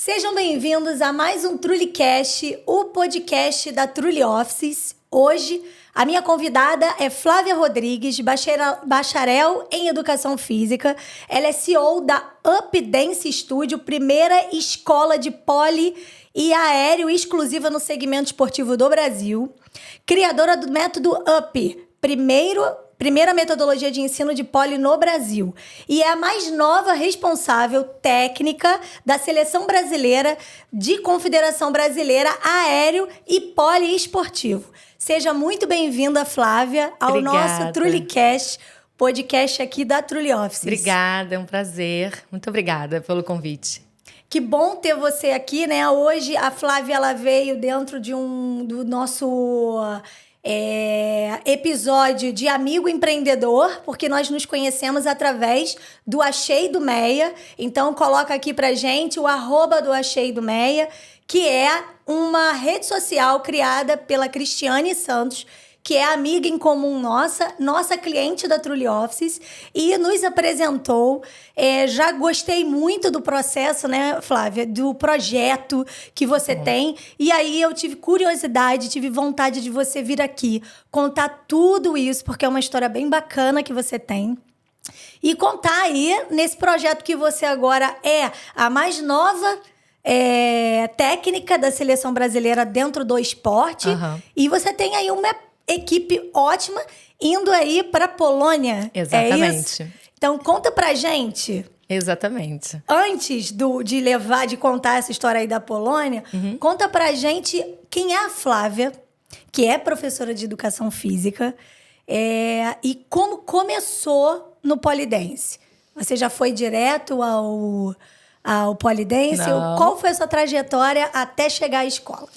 Sejam bem-vindos a mais um TrulyCast, o podcast da Truly Offices. Hoje, a minha convidada é Flávia Rodrigues, bacharel em Educação Física. Ela é CEO da Up Dance Studio, primeira escola de pole e aéreo exclusiva no segmento esportivo do Brasil. Criadora do método Up, primeira metodologia de ensino de pole no Brasil. E é a mais nova responsável técnica da Seleção Brasileira de Confederação Brasileira Aéreo e Pole Esportivo. Seja muito bem-vinda, Flávia, ao nosso TrulyCast, podcast aqui da Truly Offices. Obrigada, é um prazer. Muito obrigada pelo convite. Que bom ter você aqui, né? Hoje a Flávia ela veio dentro do nosso episódio de Amigo Empreendedor, porque nós nos conhecemos através do Achei do Meia. Então coloca aqui pra gente o @ do Achei do Meia, que é uma rede social criada pela Cristiane Santos, que é amiga em comum nossa cliente da Truly Offices, e nos apresentou. Já gostei muito do processo, né, Flávia? Do projeto que você tem. E aí eu tive curiosidade, tive vontade de você vir aqui contar tudo isso, porque é uma história bem bacana que você tem. E contar aí nesse projeto que você agora é a mais nova técnica da Seleção Brasileira dentro do esporte. E você tem aí uma equipe ótima indo aí para a Polônia. Exatamente. É isso? Então, conta pra gente. Exatamente. Antes de contar essa história aí da Polônia, conta pra gente quem é a Flávia, que é professora de Educação Física, e como começou no polidense. Você já foi direto ao polidense? Não. Qual foi a sua trajetória até chegar à escola?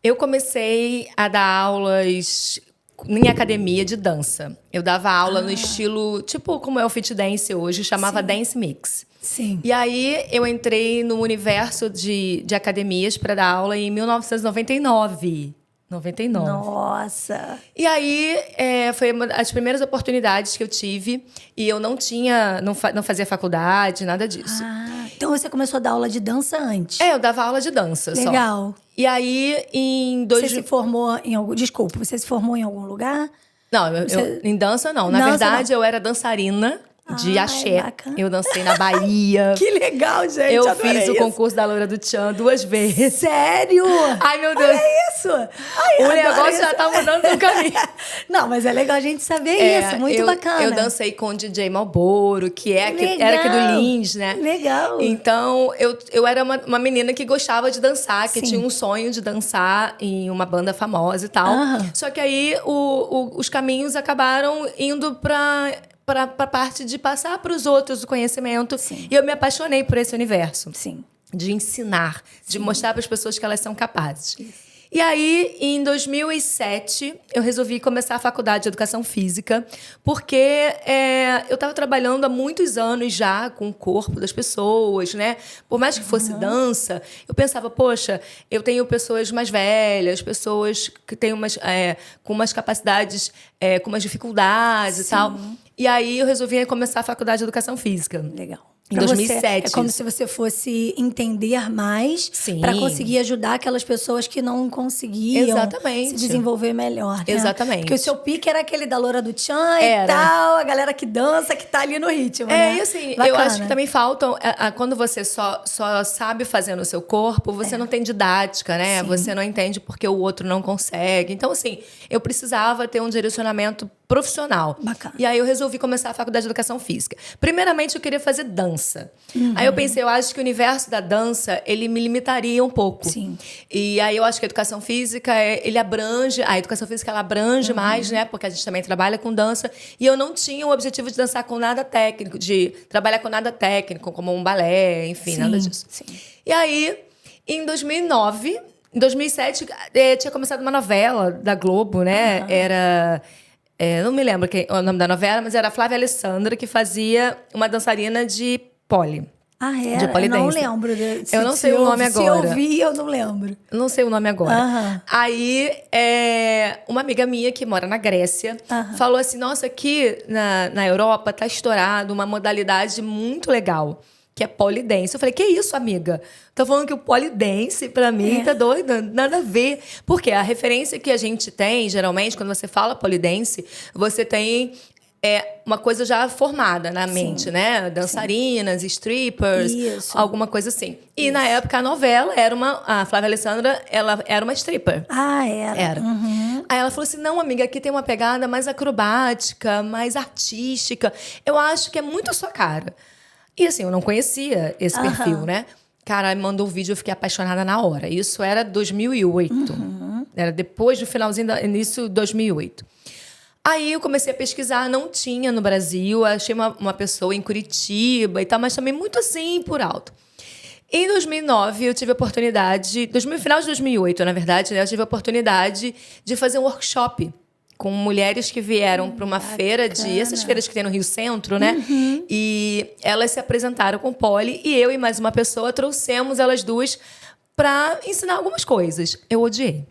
Eu comecei a dar aulas em academia de dança. Eu dava aula no estilo, tipo como é o fit dance hoje, chamava Dance Mix. Sim. E aí eu entrei no universo de academias para dar aula em 1999. Nossa! E aí, foi uma das primeiras oportunidades que eu tive. E eu não fazia faculdade, nada disso. Então você começou a dar aula de dança antes? Eu dava aula de dança só. Legal. E aí, Você se formou em algum... Desculpa, você se formou em algum lugar? Não, em dança não. Na verdade, não. eu era dançarina de axé. Bacana. Eu dancei na Bahia. Que legal, gente. Eu adorei fiz o isso. concurso da Loura do Tchan 2 vezes. Sério? Ai, meu Deus. Olha isso. Ai, O adoro negócio isso. já tá mudando o caminho. Não, mas é legal a gente saber isso. Muito bacana. Eu dancei com o DJ Malboro, que era aqui do Lins, né? Legal. Então, eu era uma menina que gostava de dançar, que Sim. tinha um sonho de dançar em uma banda famosa e tal. Só que aí os caminhos acabaram indo para a parte de passar para os outros o conhecimento. Sim. E eu me apaixonei por esse universo. Sim. De ensinar, de mostrar para as pessoas que elas são capazes. E aí, em 2007, eu resolvi começar a faculdade de Educação Física, porque eu estava trabalhando há muitos anos já com o corpo das pessoas, né? Por mais que fosse dança, eu pensava, poxa, eu tenho pessoas mais velhas, pessoas que têm com umas capacidades, com umas dificuldades e tal. E aí, eu resolvi começar a faculdade de Educação Física. Legal. Em 2007. É como se você fosse entender mais para conseguir ajudar aquelas pessoas que não conseguiam se desenvolver melhor. Né? Exatamente. Porque o seu pique era aquele da Loura do Tchan e tal, a galera que dança, que tá ali no ritmo, né? E assim, bacana. Eu acho que também faltam... Quando você só sabe fazer no seu corpo, você não tem didática, né? Sim. Você não entende porque o outro não consegue. Então, assim, eu precisava ter um direcionamento profissional. Bacana. E aí eu resolvi começar a faculdade de Educação Física. Primeiramente, eu queria fazer dança. Aí eu pensei, eu acho que o universo da dança, ele me limitaria um pouco. Sim. E aí eu acho que a Educação Física, a Educação Física, ela abrange mais, né? Porque a gente também trabalha com dança. E eu não tinha o objetivo de dançar com nada técnico, de trabalhar com nada técnico, como um balé, enfim, nada disso. Sim. E aí, em 2009... Em 2007, tinha começado uma novela da Globo, né? Era... não me lembro o nome da novela, mas era a Flávia Alessandra, que fazia uma dançarina de pole. De pole eu não dance. lembro. Eu não sei o nome agora. Se eu vi, eu não lembro. Não sei o nome agora. Aí, uma amiga minha que mora na Grécia falou assim, nossa, aqui na Europa tá estourado uma modalidade muito legal, que é polidense. Eu falei, que isso, amiga? Tô falando que o polidense, pra mim, tá doido, nada a ver. Porque a referência que a gente tem, geralmente, quando você fala polidense, você tem uma coisa já formada na mente, né? Dançarinas, strippers, Isso. alguma coisa assim. E na época a novela era a Flávia Alessandra, ela era uma stripper. Ah, era. Era. Aí ela falou assim, não, amiga, aqui tem uma pegada mais acrobática, mais artística. Eu acho que é muito a sua cara. E assim, eu não conhecia esse perfil, né? Cara, me mandou um vídeo, eu fiquei apaixonada na hora. Isso era 2008. Era depois do finalzinho, início de 2008. Aí eu comecei a pesquisar, não tinha no Brasil, achei uma pessoa em Curitiba e tal, mas também muito assim, por alto. Em 2009, eu tive a oportunidade, final de 2008, na verdade, né, eu tive a oportunidade de fazer um workshop com mulheres que vieram para uma feira essas feiras que tem no Rio Centro, né? E elas se apresentaram com o Poli e eu e mais uma pessoa trouxemos elas duas para ensinar algumas coisas. Eu odiei.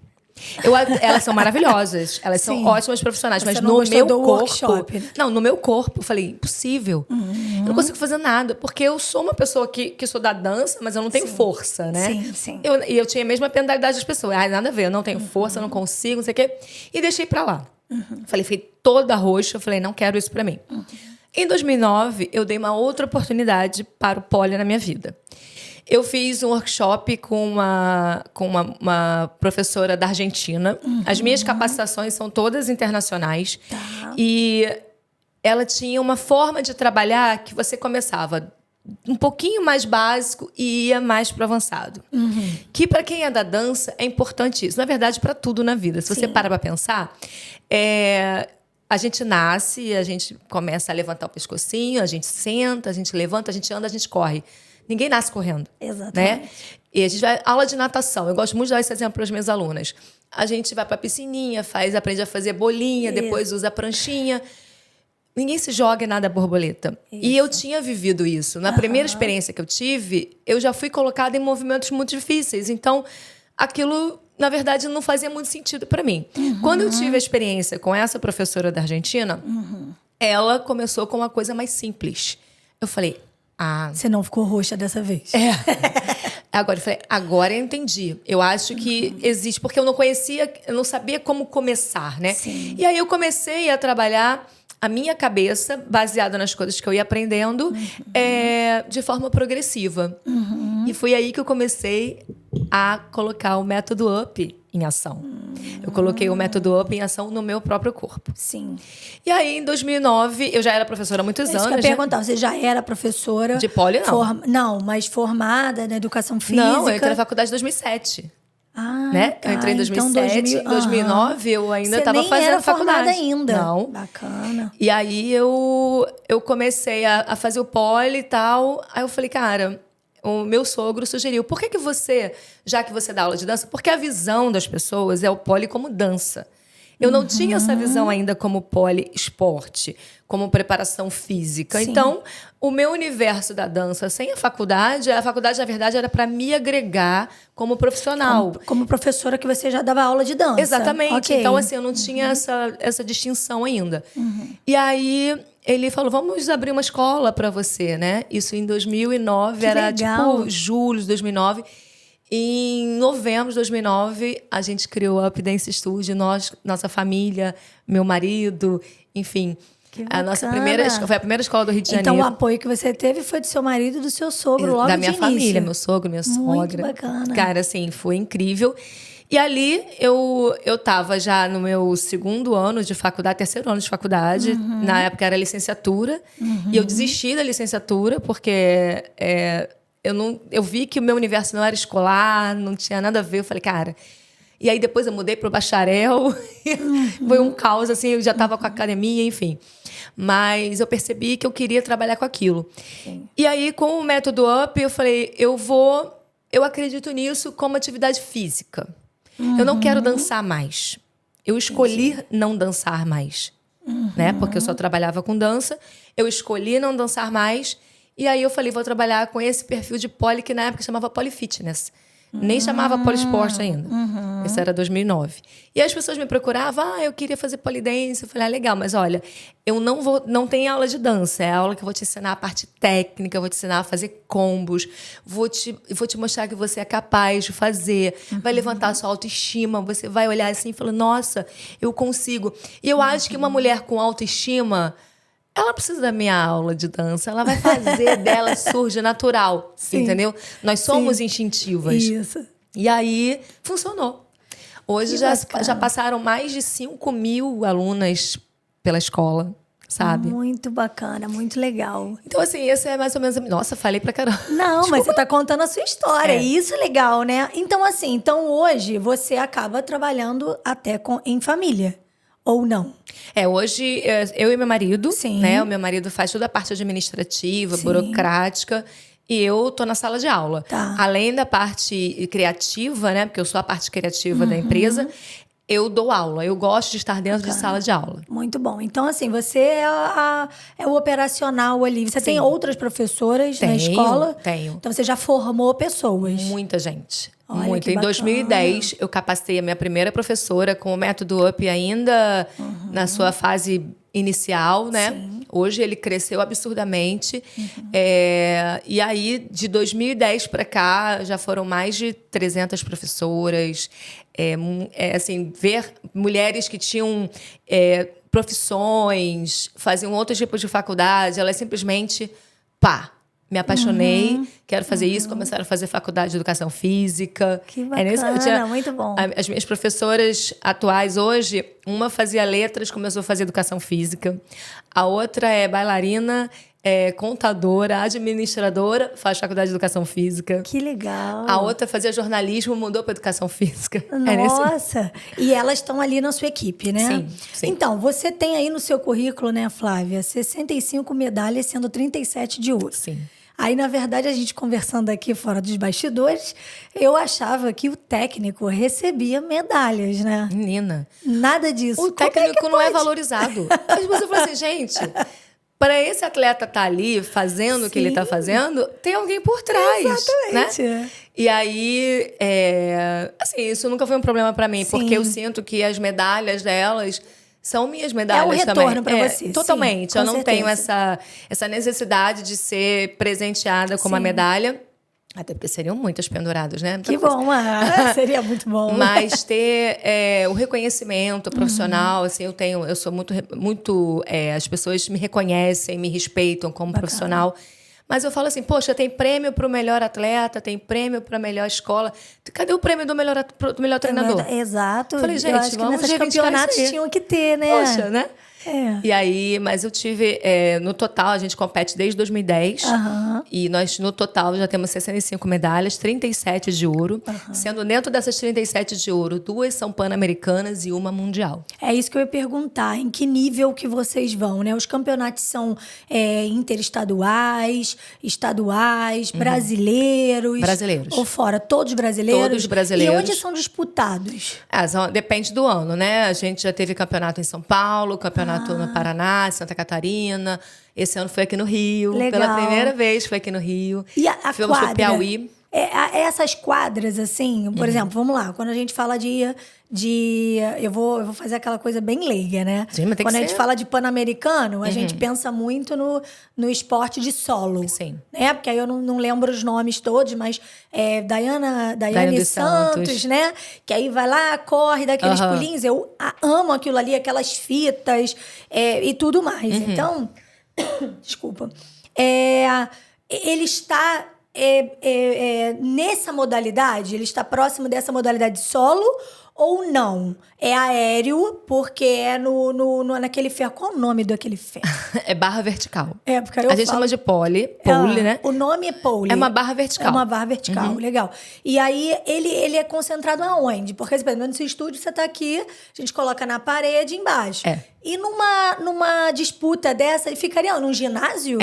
Elas são maravilhosas, elas são ótimas profissionais, mas no meu corpo. Não, no meu corpo, eu falei, impossível. Eu não consigo fazer nada, porque eu sou uma pessoa que sou da dança, mas eu não tenho força, né? Sim. E eu tinha a mesma penalidade das pessoas. Nada a ver, eu não tenho força, eu não consigo, não sei o quê. E deixei pra lá. Falei, fiquei toda roxa, eu falei, não quero isso pra mim. Em 2009, eu dei uma outra oportunidade para o Poli na minha vida. Eu fiz um workshop com uma professora da Argentina. As minhas capacitações são todas internacionais. E ela tinha uma forma de trabalhar que você começava um pouquinho mais básico e ia mais para o avançado. Que para quem é da dança é importante isso. Na verdade, para tudo na vida. Se você para pensar, a gente nasce, a gente começa a levantar o pescocinho, a gente senta, a gente levanta, a gente anda, a gente corre. Ninguém nasce correndo. Exatamente. Né? E a gente vai... Aula de natação. Eu gosto muito de dar esse exemplo para as minhas alunas. A gente vai para a piscininha, aprende a fazer bolinha, depois usa a pranchinha. Ninguém se joga em nada borboleta. E eu tinha vivido isso. Na primeira experiência que eu tive, eu já fui colocada em movimentos muito difíceis. Então, aquilo, na verdade, não fazia muito sentido para mim. Quando eu tive a experiência com essa professora da Argentina, ela começou com uma coisa mais simples. Eu falei... Você não ficou roxa dessa vez. Agora eu falei, agora eu entendi. Eu acho que existe, porque eu não conhecia, eu não sabia como começar, né? Sim. E aí eu comecei a trabalhar a minha cabeça, baseada nas coisas que eu ia aprendendo, de forma progressiva. E foi aí que eu comecei a colocar o método UP em ação. Eu coloquei o método UP em ação no meu próprio corpo. Sim. E aí, em 2009, eu já era professora há muitos anos. Eu ia perguntar, você já era professora? De poli, não. Não, mas formada na educação física? Não, eu entrei na faculdade em 2007. Né? Eu entrei em 2007, em 2009 eu ainda estava fazendo faculdade. Você nem era formada ainda. Não. Bacana. E aí eu comecei a fazer o poli e tal. Aí eu falei, cara, o meu sogro sugeriu, por que você, já que você dá aula de dança, porque a visão das pessoas é o poli como dança. Eu não tinha essa visão ainda como poli esporte, como preparação física. Sim. Então, o meu universo da dança sem a faculdade, na verdade, era para me agregar como profissional. Como professora que você já dava aula de dança. Exatamente. Okay. Então, assim, eu não tinha essa distinção ainda. E aí, ele falou, vamos abrir uma escola para você, né? Isso em 2009, que era legal. tipo julho de 2009. Em novembro de 2009, a gente criou o Up Dance Studio, nossa família, meu marido, enfim. A nossa foi a primeira escola do Rio de Janeiro. Então, o apoio que você teve foi do seu marido e do seu sogro logo da minha de início. família, meu sogro, minha sogra. Muito bacana. Cara, assim, foi incrível. E ali, eu estava já no meu segundo ano de faculdade, terceiro ano de faculdade. Na época era licenciatura. E eu desisti da licenciatura, porque... Eu vi que o meu universo não era escolar, não tinha nada a ver. Eu falei, cara... E aí depois eu mudei para o bacharel. Foi um caos, assim, eu já estava com a academia, enfim. Mas eu percebi que eu queria trabalhar com aquilo. Sim. E aí, com o método UP, eu falei, eu acredito nisso como atividade física. Eu não quero dançar mais. Eu escolhi não dançar mais. Né? Porque eu só trabalhava com dança. Eu escolhi não dançar mais. E aí eu falei, vou trabalhar com esse perfil de poli, que na época chamava Polifitness. Nem chamava poliesporte ainda. Isso era 2009. E as pessoas me procuravam, eu queria fazer polidense. Eu falei, legal, mas olha, eu não tenho aula de dança. É a aula que eu vou te ensinar a parte técnica, vou te ensinar a fazer combos, vou te mostrar que você é capaz de fazer, vai levantar a sua autoestima, você vai olhar assim e falar, nossa, eu consigo. E eu acho que uma mulher com autoestima, ela precisa da minha aula de dança, ela vai fazer dela surge natural, entendeu? Nós somos instintivas. Isso. E aí, funcionou. Hoje já passaram mais de 5.000 alunas pela escola, sabe? Muito bacana, muito legal. Então, assim, esse é mais ou menos... Nossa, falei pra caramba. Não, mas você tá contando a sua história. É. E isso é legal, né? Então, assim, hoje você acaba trabalhando até em família. Ou não? Hoje eu e meu marido, Sim. né? O meu marido faz toda a parte administrativa, Sim. burocrática. E eu tô na sala de aula. Tá. Além da parte criativa, né? Porque eu sou a parte criativa da empresa, eu dou aula. Eu gosto de estar dentro de sala de aula. Muito bom. Então, assim, você é o operacional ali. Você tem outras professoras na escola? Tenho. Então, você já formou pessoas. Muita gente. Olha, Muito. que Em bacana. 2010, eu capacitei a minha primeira professora com o método UP ainda na sua fase inicial, né? Sim. Hoje ele cresceu absurdamente. E aí, de 2010 para cá, já foram mais de 300 professoras. Assim, ver mulheres que tinham profissões, faziam outros tipos de faculdade, elas simplesmente, me apaixonei, quero fazer isso, começaram a fazer faculdade de educação física. Que bacana, muito bom. As minhas professoras atuais hoje, uma fazia letras, começou a fazer educação física. A outra é bailarina, contadora, administradora, faz faculdade de educação física. Que legal. A outra fazia jornalismo, mudou para educação física. Nossa! E elas estão ali na sua equipe, né? Sim. Então, você tem aí no seu currículo, né, Flávia, 65 medalhas, sendo 37 de ouro. Sim. Aí, na verdade, a gente conversando aqui fora dos bastidores, eu achava que o técnico recebia medalhas, né? Menina. Nada disso. O técnico não é valorizado. As pessoas falam assim, gente, para esse atleta estar ali fazendo o que ele está fazendo, tem alguém por trás. Exatamente. Né? E aí, assim, isso nunca foi um problema para mim, porque eu sinto que as medalhas delas são minhas medalhas também. É um retorno para você. Totalmente. Sim, eu não certeza. tenho essa necessidade de ser presenteada com uma medalha. Até porque seriam muitas penduradas, né? Que bom, seria muito bom. Mas ter o reconhecimento profissional, assim, eu sou muito as pessoas me reconhecem, me respeitam como profissional. Mas eu falo assim, poxa, tem prêmio para o melhor atleta, tem prêmio para a melhor escola. Cadê o prêmio do melhor treinador? Exato. Falei, gente, eu acho que vamos nesses campeonatos tinham que ter, né? Poxa, né? E aí, mas eu tive, no total, a gente compete desde 2010. E nós, no total, já temos 65 medalhas, 37 de ouro. Sendo dentro dessas 37 de ouro, 2 são pan-americanas e uma mundial. É isso que eu ia perguntar. Em que nível que vocês vão, né? Os campeonatos são interestaduais, estaduais, brasileiros. Brasileiros. Ou fora, todos brasileiros? Todos brasileiros. E onde são disputados? Depende do ano, né? A gente já teve campeonato em São Paulo, campeonato no Paraná, Santa Catarina. Esse ano foi aqui no Rio. Legal. Pela primeira vez foi aqui no Rio. E a Fomos quadra? pro Piauí. Essas quadras, assim, por exemplo, vamos lá, quando a gente fala eu vou fazer aquela coisa bem leiga, né? Sim, mas tem quando que a gente ser. fala de Pan-Americano, a gente pensa muito no esporte de solo. Sim. Né? Porque aí eu não lembro os nomes todos, mas Daiane dos Santos, né? Que aí vai lá, corre, dá aqueles pulinhos. Eu amo aquilo ali, aquelas fitas e tudo mais. Então, desculpa. Ele está... nessa modalidade, ele está próximo dessa modalidade solo ou não? É aéreo, porque é naquele ferro. Qual o nome daquele ferro? É barra vertical. Porque A gente chama de pole, né? O nome é pole. É uma barra vertical. É uma barra vertical, legal. E aí, ele é concentrado aonde? Porque, por exemplo, no seu estúdio, você está aqui, a gente coloca na parede embaixo. E numa disputa dessa, ficaria num ginásio?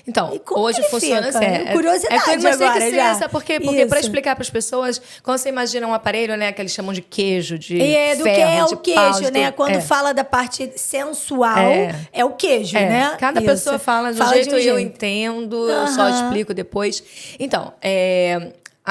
Então, E como hoje ele funciona fica? assim. Curiosidade mas tem agora que ser já. essa, porque para explicar para as pessoas, quando você imagina um aparelho, né, que eles chamam de queijo, de do ferro, que é de o queijo, pau, de né? tudo. Quando fala da parte sensual, é o queijo, né? Cada Isso. pessoa fala de um jeito, eu entendo, eu só explico depois. Então,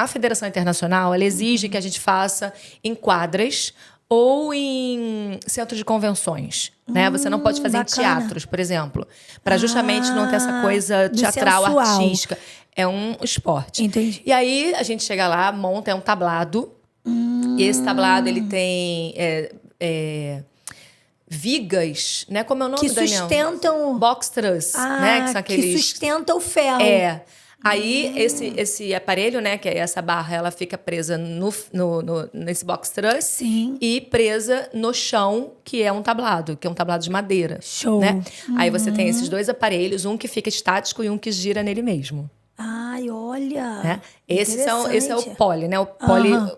a Federação Internacional, ela exige que a gente faça em quadras ou em centros de convenções, né? Você não pode fazer bacana. em teatros, por exemplo, para justamente não ter essa coisa do teatral, sensual. artística. É um esporte. Entendi. E aí a gente chega lá, monta, é um tablado. E esse tablado, ele tem vigas, né? Como é o nome, Que Daniel? sustentam... Box truss, né? Que são aqueles... que sustenta o ferro. Aí, esse aparelho, né, que é essa barra, ela fica presa nesse box truss. Sim. E presa no chão, que é um tablado de madeira. Show. Né? Aí você tem esses dois aparelhos, um que fica estático e um que gira nele mesmo. Ai, olha. Né? Esse é o poly, né? O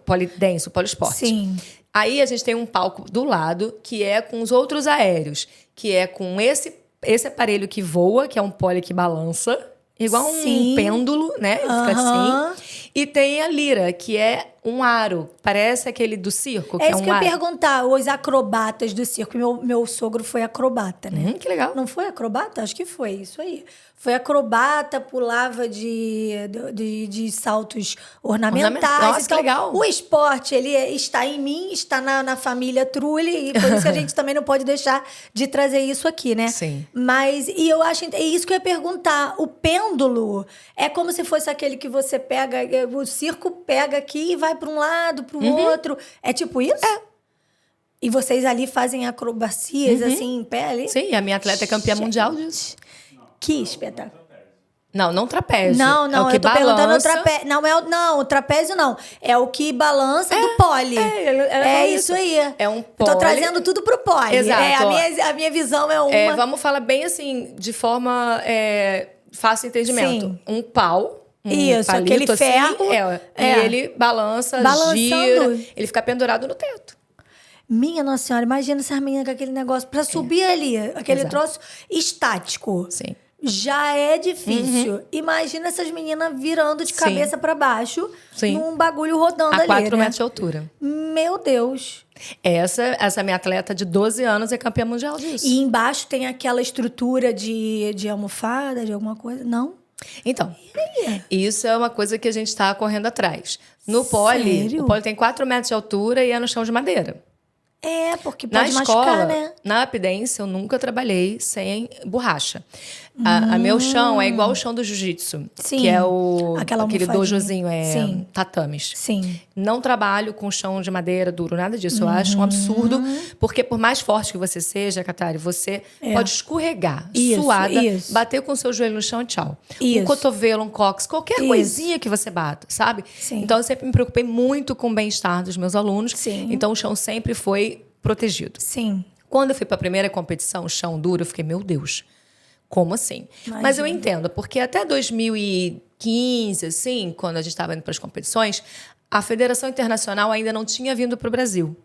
polidense, o poliesporte. Sim. Aí a gente tem um palco do lado, que é com os outros aéreos, que é com esse aparelho que voa, que é um poly que balança, igual um pêndulo, né? Fica assim. E tem a lira, que é um aro. Parece aquele do circo, que é isso um que eu aro. ia perguntar, os acrobatas do circo. Meu sogro foi acrobata, né? Que legal. Não foi acrobata? Acho que foi, isso aí. Foi acrobata, pulava de saltos ornamentais. Nossa, que então, legal. o esporte, ele está em mim, está na família Trulli, e por isso que a gente também não pode deixar de trazer isso aqui, né? Sim. Mas, e eu acho, é isso que eu ia perguntar, o pêndulo é como se fosse aquele que você pega, o circo pega aqui e vai para um lado, para o outro. É tipo isso? É. E vocês ali fazem acrobacias, assim, em pé ali? Sim, a minha atleta é campeã mundial disso. Que espetáculo. Não trapézio. Não, é o que eu tô balança. perguntando o trapézio. Não, o trapézio não. É o que balança do pole. É isso aí. É um Eu pole. tô trazendo tudo pro pole. Exato. A minha visão é uma... Vamos falar bem assim, de forma fácil entendimento. Sim. Um pau. Isso, palito, aquele ferro. E ele balança, Balançando. gira. Ele fica pendurado no teto. Minha Nossa Senhora, imagina essas meninas com aquele negócio pra subir ali, aquele Exato. troço estático. Sim. Já é difícil. Imagina essas meninas virando de Sim. cabeça pra baixo Sim. num bagulho rodando A ali, 4 né? metros de altura. Meu Deus. Essa minha atleta de 12 anos é campeã mundial disso. E embaixo tem aquela estrutura de almofada, de alguma coisa? Não? Então, isso é uma coisa que a gente está correndo atrás. No pole, Sério? o pole tem 4 metros de altura e é no chão de madeira. É, porque Na pode escola, machucar, né? na updance, eu nunca trabalhei sem borracha. A meu chão é igual o chão do jiu-jitsu. Sim. Que é Aquela aquele almofadinha. dojozinho, Sim. tatames. Sim. Não trabalho com chão de madeira duro, nada disso. Eu acho um absurdo, porque por mais forte que você seja, Catari, você pode escorregar, Isso, suada, isso. bater com o seu joelho no chão e tchau. Isso. Um cotovelo, um cóccix, qualquer Isso. coisinha que você bata, sabe? Sim. Então, eu sempre me preocupei muito com o bem-estar dos meus alunos. Sim. Então, o chão sempre foi protegido. Sim. Quando eu fui para a primeira competição, chão duro, eu fiquei, meu Deus, como assim? Imagina. Mas eu entendo, porque até 2015, assim, quando a gente estava indo para as competições, a Federação Internacional ainda não tinha vindo para o Brasil.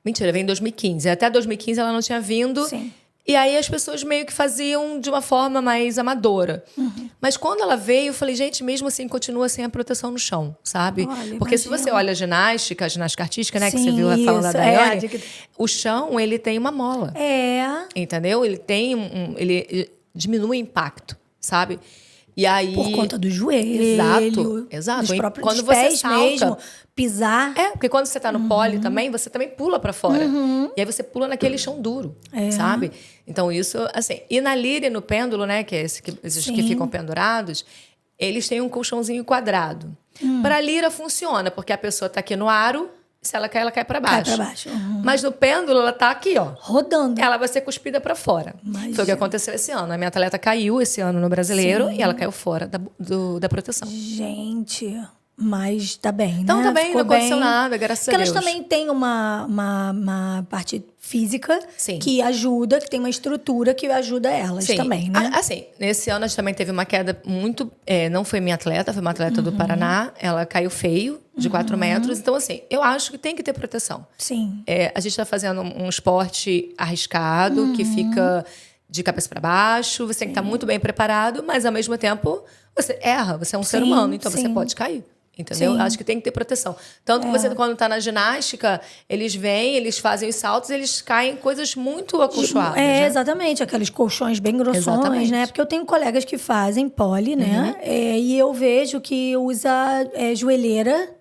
Mentira, veio em 2015. Até 2015 ela não tinha vindo. Sim. E aí as pessoas meio que faziam de uma forma mais amadora. Mas quando ela veio, eu falei, gente, mesmo assim, continua sem a proteção no chão, sabe? Olha, porque se imagina. você olha a ginástica artística, né, que você Sim, viu falando da isso, Daiane, o chão, ele tem uma mola. Entendeu? Ele tem ele diminui o impacto, sabe? E aí... Por conta do joelho. Exato. Dos próprios Quando dos você pés salta, mesmo. Pisar. porque quando você tá no pole também, você também pula pra fora. E aí você pula naquele chão duro, sabe? Então isso, assim... E na lira e no pêndulo, né, que é esses que ficam pendurados, eles têm um colchãozinho quadrado. Pra lira funciona, porque a pessoa tá aqui no aro, se ela cai pra baixo. Cai pra baixo. Mas no pêndulo, ela tá aqui, ó. Rodando. Ela vai ser cuspida pra fora. Imagina. Foi o que aconteceu esse ano. A minha atleta caiu esse ano no Brasileiro e ela caiu fora da proteção. Gente, mas tá bem, Então né? tá bem, Ficou não aconteceu nada, graças Porque a Deus. elas também têm uma parte física Sim. que ajuda, que tem uma estrutura que ajuda elas Sim. também, né? Assim, nesse ano a gente também teve uma queda muito... não foi minha atleta, foi uma atleta do Paraná. Ela caiu feio, de 4 metros. Então, assim, eu acho que tem que ter proteção. Sim. A gente está fazendo um esporte arriscado, que fica de cabeça para baixo. Você tem que estar muito bem preparado, mas, ao mesmo tempo, você erra. Você é um ser humano, então você pode cair. Entendeu? Sim. Acho que tem que ter proteção. Tanto que você, quando tá na ginástica, eles vêm, eles fazem os saltos, eles caem em coisas muito acolchoadas. Né? Exatamente. Aqueles colchões bem grossões, Exatamente. né? Porque eu tenho colegas que fazem pole, né? E eu vejo que usa joelheira.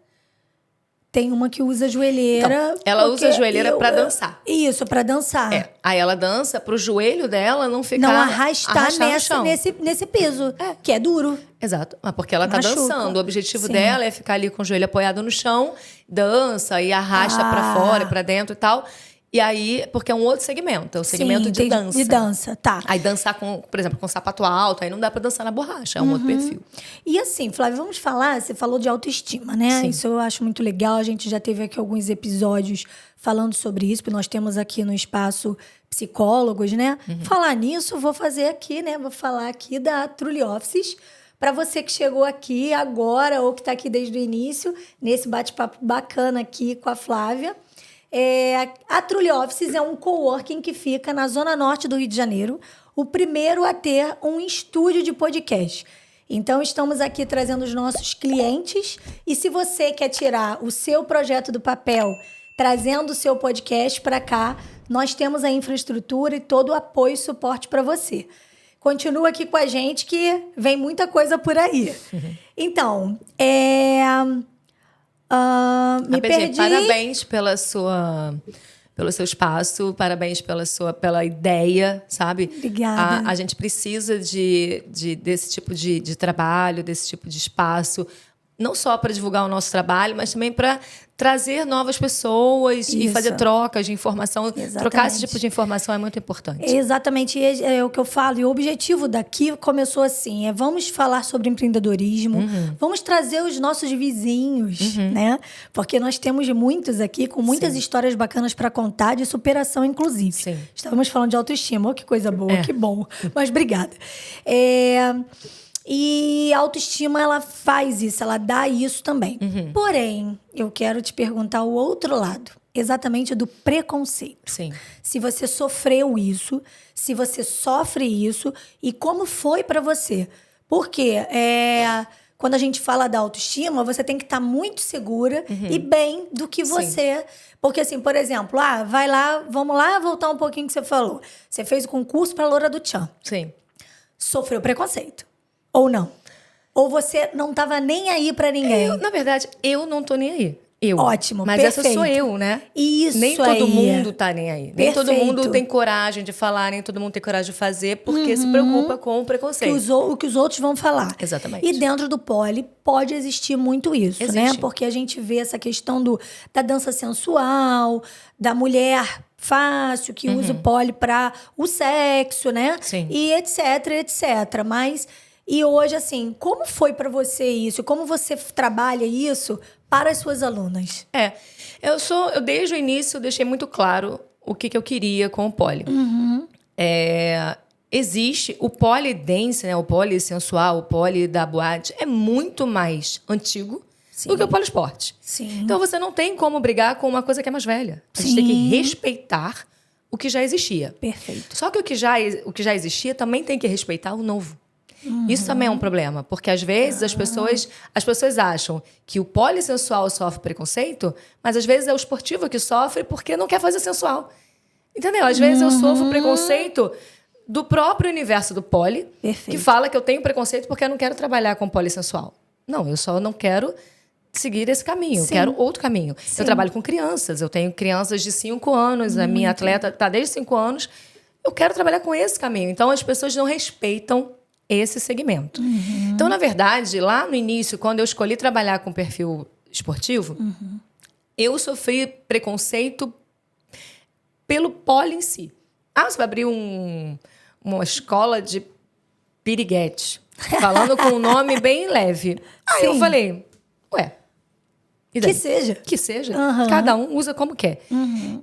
Tem uma que usa joelheira. Então, ela usa a joelheira pra dançar. Isso, pra dançar. Aí ela dança pro joelho dela não ficar... Não arrastar no chão. nesse piso, que é duro. Exato. Mas porque ela tá Machuca. dançando. O objetivo Sim. dela é ficar ali com o joelho apoiado no chão, dança e arrasta pra fora, pra dentro e tal. E aí, porque é um outro segmento, é o segmento de dança. De dança, tá. Aí dançar com, por exemplo, com sapato alto, aí não dá pra dançar na borracha, é um outro perfil. E assim, Flávia, vamos falar, você falou de autoestima, né? Sim. Isso eu acho muito legal, a gente já teve aqui alguns episódios falando sobre isso, porque nós temos aqui no espaço psicólogos, né? Falar nisso, vou fazer aqui, né? Vou falar aqui da Truly Offices, para você que chegou aqui agora ou que está aqui desde o início, nesse bate-papo bacana aqui com a Flávia. A Truly Offices é um coworking que fica na zona norte do Rio de Janeiro, o primeiro a ter um estúdio de podcast. Então, estamos aqui trazendo os nossos clientes e se você quer tirar o seu projeto do papel, trazendo o seu podcast para cá, nós temos a infraestrutura e todo o apoio e suporte para você. Continua aqui com a gente que vem muita coisa por aí. Então, me perdi. Parabéns pelo seu espaço, parabéns pela ideia, sabe? Obrigada. A gente precisa desse tipo de trabalho, desse tipo de espaço, não só para divulgar o nosso trabalho, mas também para trazer novas pessoas e fazer trocas de informação. Exatamente. Trocar esse tipo de informação é muito importante. Exatamente, é o que eu falo. E o objetivo daqui começou assim, vamos falar sobre empreendedorismo, vamos trazer os nossos vizinhos, né? Porque nós temos muitos aqui, com muitas histórias bacanas para contar, de superação, inclusive. Sim. Estávamos falando de autoestima, que coisa boa, que bom. Mas obrigada. E a autoestima, ela faz isso, ela dá isso também. Porém, eu quero te perguntar o outro lado, exatamente do preconceito. Sim. Se você sofreu isso, se você sofre isso e como foi pra você. Porque quando a gente fala da autoestima, você tem que estar muito segura e bem do que você... Porque assim, por exemplo, vai lá, vamos lá voltar um pouquinho que você falou. Você fez o concurso pra Loura do Tchan. Sim. Sofreu preconceito. Ou não? Ou você não tava nem aí pra ninguém? Na verdade, eu não tô nem aí. Ótimo, mas perfeito. essa sou eu, né? Isso nem todo mundo tá nem aí. Nem todo Perfeito. mundo tem coragem de falar, nem todo mundo tem coragem de fazer, porque se preocupa com o preconceito. O que os outros vão falar. Exatamente. E dentro do pole pode existir muito isso, né? Existe. Porque a gente vê essa questão da dança sensual, da mulher fácil, que usa o pole para o sexo, né? Sim. E etc, etc. Mas... E hoje, assim, como foi para você isso? Como você trabalha isso para as suas alunas? Eu desde o início deixei muito claro o que eu queria com o pole. Existe o pole dance, né? O pole sensual, o pole da boate, é muito mais antigo do que o pole esporte. Sim. Então você não tem como brigar com uma coisa que é mais velha. A gente tem que respeitar o que já existia. Perfeito. Só que o que já existia também tem que respeitar o novo. Isso também é um problema, porque às vezes as pessoas acham que o polissensual sofre preconceito, mas às vezes é o esportivo que sofre porque não quer fazer sensual. Entendeu? Às vezes eu sofro preconceito do próprio universo do poli, que fala que eu tenho preconceito porque eu não quero trabalhar com polissensual. Não, eu só não quero seguir esse caminho, eu quero outro caminho. Eu trabalho com crianças, eu tenho crianças de 5 anos, a minha atleta está desde 5 anos, eu quero trabalhar com esse caminho. Então as pessoas não respeitam esse segmento. Então, na verdade, lá no início, quando eu escolhi trabalhar com perfil esportivo, eu sofri preconceito pelo pole em si. Você vai abrir uma escola de piriguete, falando com um nome bem leve. Aí eu falei, e daí? Que seja. Cada um usa como quer.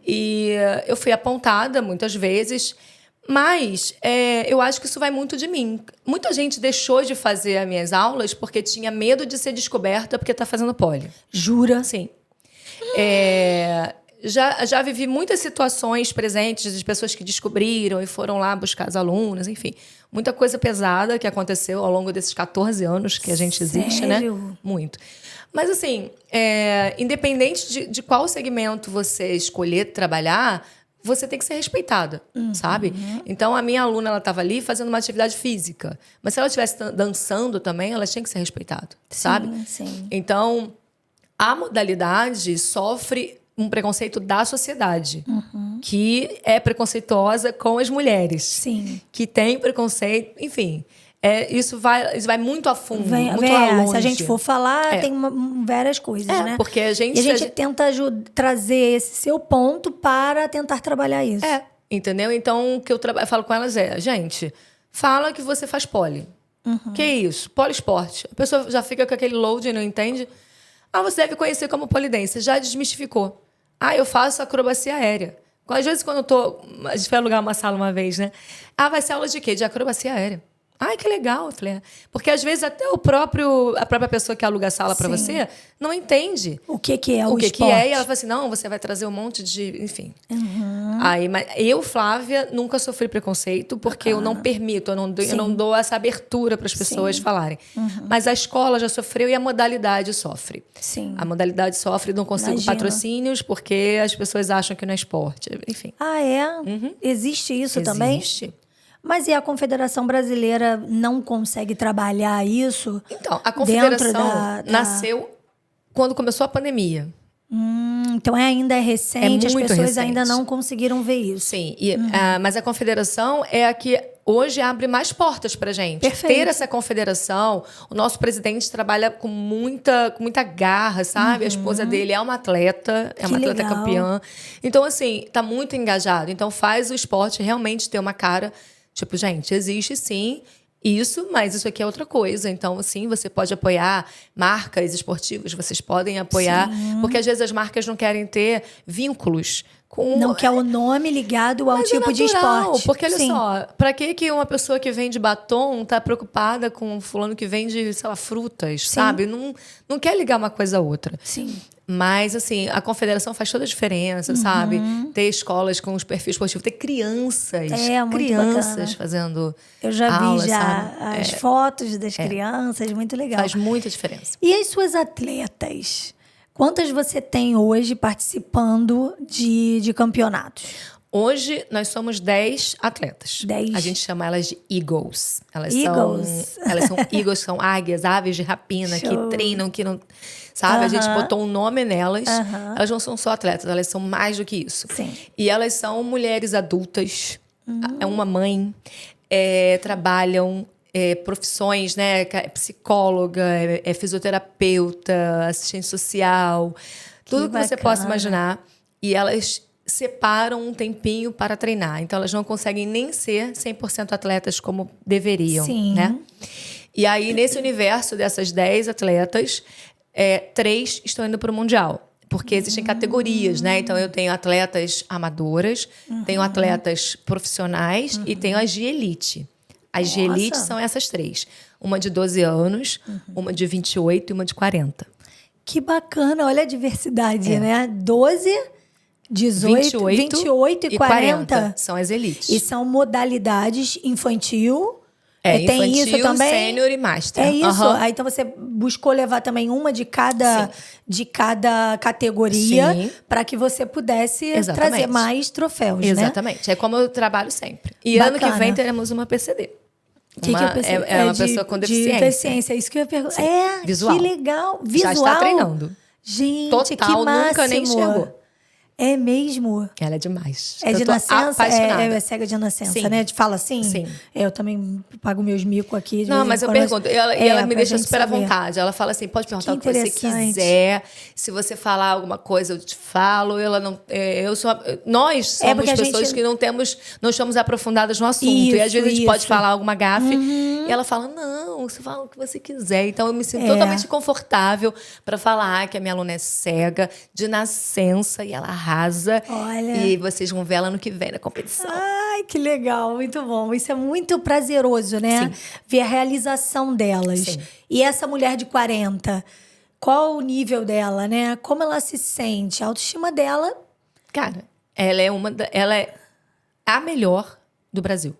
E eu fui apontada muitas vezes... Mas eu acho que isso vai muito de mim. Muita gente deixou de fazer as minhas aulas porque tinha medo de ser descoberta porque está fazendo pole. Jura? Sim. Já vivi muitas situações presentes de pessoas que descobriram e foram lá buscar as alunas, enfim. Muita coisa pesada que aconteceu ao longo desses 14 anos que a gente existe, né? Sério? Muito. Mas, assim, independente de qual segmento você escolher trabalhar, você tem que ser respeitada, sabe? Então, a minha aluna, ela estava ali fazendo uma atividade física. Mas se ela estivesse dançando também, ela tinha que ser respeitada, sabe? Sim. Então, a modalidade sofre um preconceito da sociedade, que é preconceituosa com as mulheres. Sim. Que tem preconceito, enfim. Isso vai muito a fundo, muito a longe. Se a gente for falar, tem várias coisas, né? Porque a gente tenta trazer esse seu ponto para tentar trabalhar isso. Entendeu? Então, o que eu falo com elas gente, fala que você faz pole. Que é isso? Poliesporte. A pessoa já fica com aquele load e não entende. Você deve conhecer como polidense. Já desmistificou. Eu faço acrobacia aérea. Às vezes, quando a gente foi alugar uma sala uma vez, né? Vai ser aula de quê? De acrobacia aérea. Que legal. Eu falei, porque às vezes até a própria pessoa que aluga a sala para você não entende o que é o esporte. Que é. E ela fala assim, não, você vai trazer um monte de... Enfim. Mas eu, Flávia, nunca sofri preconceito porque eu não permito, eu não dou essa abertura para as pessoas falarem. Mas a escola já sofreu e a modalidade sofre. Sim. A modalidade sofre, não consigo patrocínios porque as pessoas acham que não é esporte. Enfim. Existe isso também? Existe. Mas e a Confederação Brasileira não consegue trabalhar isso? Então, a Confederação nasceu quando começou a pandemia. Então ainda é recente, as pessoas recente. Ainda não conseguiram ver isso. Sim, mas a Confederação é a que hoje abre mais portas pra gente. Perfeito. Ter essa confederação, o nosso presidente trabalha com muita garra, sabe? A esposa dele é uma atleta, uma atleta legal. Campeã. Então, assim, tá muito engajado. Então, faz o esporte realmente ter uma cara... Tipo, gente, existe sim isso, mas isso aqui é outra coisa. Então, sim, você pode apoiar marcas esportivas, vocês podem apoiar. Porque às vezes as marcas não querem ter vínculos com... Não quer o nome ligado ao tipo de esporte. Porque, olha só, pra que uma pessoa que vende batom tá preocupada com um fulano que vende, sei lá, frutas, sabe? Não quer ligar uma coisa a outra. Sim. Mas, assim, a confederação faz toda a diferença, sabe? Ter escolas com os perfis esportivos, ter crianças. Muito crianças bacana. fazendo Eu já aula, vi sabe? as fotos das crianças, muito legal. Faz muita diferença. E as suas atletas? Quantas você tem hoje participando de campeonatos? Hoje, nós somos 10 atletas. 10. A gente chama elas de Eagles. Elas Eagles. são Eagles, são águias, aves de rapina, Show. que treinam, que não... Sabe? A gente botou um nome nelas. Elas não são só atletas, elas são mais do que isso. Sim. E elas são mulheres adultas. É uma mãe. Trabalham profissões, né? Psicóloga, fisioterapeuta, assistente social. Tudo que você possa imaginar. E elas separam um tempinho para treinar. Então, elas não conseguem nem ser 100% atletas como deveriam. Sim. Né? E aí, nesse universo dessas 10 atletas... 3 estão indo para o Mundial. Porque existem categorias, né? Então, eu tenho atletas amadoras, tenho atletas profissionais e tenho as de elite. As de elite são essas 3. Uma de 12 anos, uma de 28 e uma de 40. Que bacana, olha a diversidade, né? 12, 18, 28 e 40. São as elites. E são modalidades infantil... Infantil, tem isso também? sênior e master. É isso. Aí, então, você buscou levar também uma de cada categoria para que você pudesse trazer mais troféus, né? Exatamente. É como eu trabalho sempre. E ano que vem teremos uma PCD. Que é PCD? É uma pessoa com deficiência. De deficiência, isso que eu ia perguntar. Visual. Que legal. Visual. Já está treinando. Gente, total, que máximo. Nunca nem chegou. É mesmo? Ela é demais. É de nascença? É cega de nascença, Sim. né? Fala assim? Sim. Eu também pago meus micos aqui. Não, mas eu pergunto. Ela me deixa super à saber. vontade. Ela fala assim, pode perguntar o que você quiser. Se você falar alguma coisa, eu te falo. Nós somos pessoas que não estamos aprofundadas no assunto. E às vezes a gente pode falar alguma gafe. E ela fala, não, você fala o que você quiser. Então eu me sinto totalmente confortável para falar que a minha aluna é cega, de nascença, e ela arrasa. Olha. E vocês vão ver ela no que vem na competição. Ai, que legal, muito bom. Isso é muito prazeroso, né? Sim. Ver a realização delas. Sim. E essa mulher de 40, qual o nível dela, né? Como ela se sente? A autoestima dela... Cara, ela é a melhor do Brasil.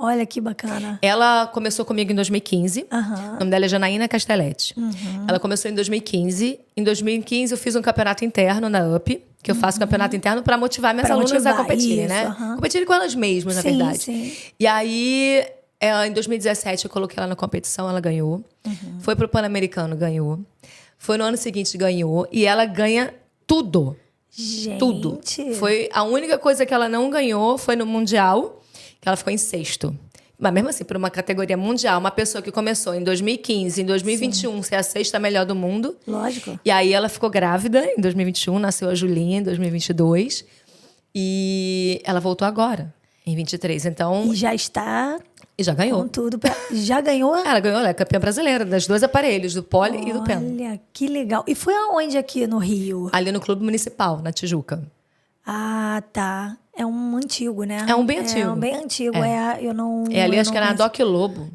Olha que bacana. Ela começou comigo em 2015. Aham. O nome dela é Janaína Castelletti. Ela começou em 2015. Em 2015, eu fiz um campeonato interno na UP, que eu faço campeonato interno para motivar minhas Pra alunas motivar, a competirem, isso, né? aham. Competirem com elas mesmas, na Sim, verdade. sim. E aí, em 2017, eu coloquei ela na competição, ela ganhou. Foi pro Pan-Americano, ganhou. Foi no ano seguinte, ganhou. E ela ganha tudo. Gente. Tudo. Foi a única coisa que ela não ganhou foi no Mundial, que ela ficou em sexto. Mas mesmo assim, por uma categoria mundial, uma pessoa que começou em 2015, em 2021, ser a sexta melhor do mundo. Lógico. E aí ela ficou grávida em 2021, nasceu a Julinha em 2022. E ela voltou agora, em 23. Então, E já está e já ganhou. com tudo. Já ganhou? Ela ganhou, ela é campeã brasileira, das dois aparelhos, do pole e do pêndulo. Olha, que legal. E foi aonde aqui no Rio? Ali no Clube Municipal, na Tijuca. Ah, tá. É um antigo, né? É um bem antigo. É um bem antigo. Eu não. É ali, eu acho não que era na conheço. Doc Lobo.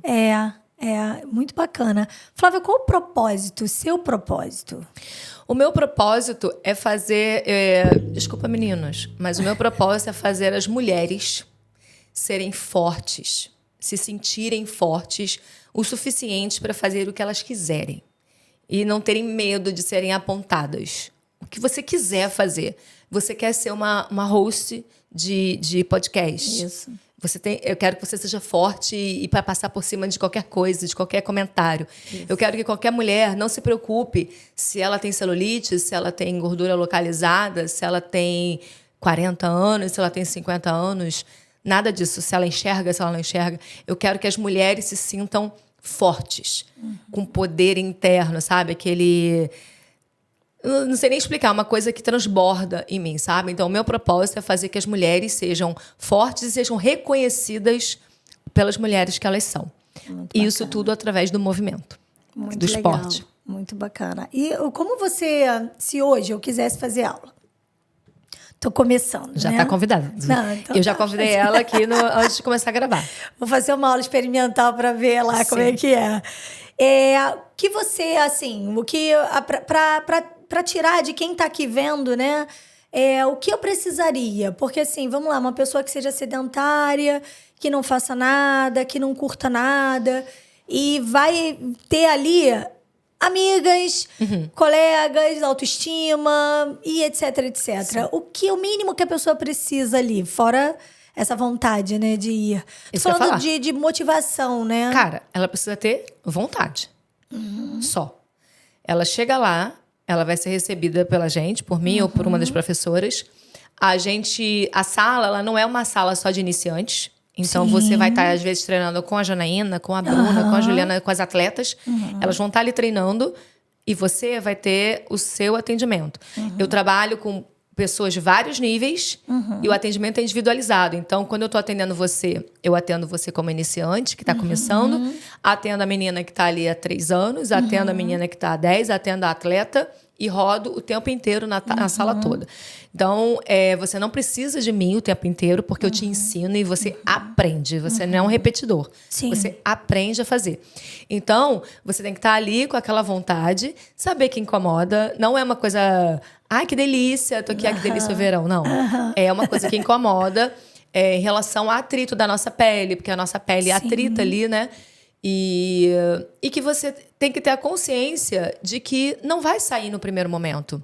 Muito bacana. Flávia, qual o propósito, seu propósito? O meu propósito é fazer... desculpa, meninas, mas o meu propósito é fazer as mulheres serem fortes, se sentirem fortes o suficiente para fazer o que elas quiserem. E não terem medo de serem apontadas. O que você quiser fazer. Você quer ser uma host de podcast? Isso. Eu quero que você seja forte e para passar por cima de qualquer coisa, de qualquer comentário. Isso. Eu quero que qualquer mulher não se preocupe se ela tem celulite, se ela tem gordura localizada, se ela tem 40 anos, se ela tem 50 anos. Nada disso. Se ela enxerga, se ela não enxerga. Eu quero que as mulheres se sintam fortes, com poder interno, sabe? Aquele... Eu não sei nem explicar, uma coisa que transborda em mim, sabe? Então, o meu propósito é fazer que as mulheres sejam fortes e sejam reconhecidas pelas mulheres que elas são. E isso tudo através do movimento, Muito do legal. esporte. Muito bacana. E como você, se hoje eu quisesse fazer aula? Tô começando, Já né? está convidada. Não, então eu já tá. convidei ela aqui antes de começar a gravar. Vou fazer uma aula experimental para ver lá como é que é. O que você, assim, para tirar de quem está aqui vendo, né? O que eu precisaria? Porque, assim, vamos lá, uma pessoa que seja sedentária, que não faça nada, que não curta nada, e vai ter ali amigas, colegas, autoestima e etc, etc. Sim. O mínimo que a pessoa precisa ali, fora essa vontade, né, de ir. Tô Isso que eu ia falando falar. de motivação, né? Cara, ela precisa ter vontade. Só. Ela chega lá, ela vai ser recebida pela gente, por mim ou por uma das professoras. A sala, ela não é uma sala só de iniciantes. Então, você vai estar, às vezes, treinando com a Janaína, com a Bruna, com a Juliana, com as atletas. Elas vão estar ali treinando e você vai ter o seu atendimento. Eu trabalho com pessoas de vários níveis e o atendimento é individualizado. Então, quando eu estou atendendo você, eu atendo você como iniciante, que está começando, atendo a menina que está ali há 3 anos, atendo a menina que está há 10, atendo a atleta e rodo o tempo inteiro na sala toda. Então, você não precisa de mim o tempo inteiro, porque eu te ensino e você aprende. Você não é um repetidor. Sim. Você aprende a fazer. Então, você tem que estar ali com aquela vontade, saber que incomoda. Não é uma coisa... Ai, que delícia, tô aqui, ai, que delícia o verão. Não. É uma coisa que incomoda em relação ao atrito da nossa pele, porque a nossa pele atrita ali, né? E que você tem que ter a consciência de que não vai sair no primeiro momento.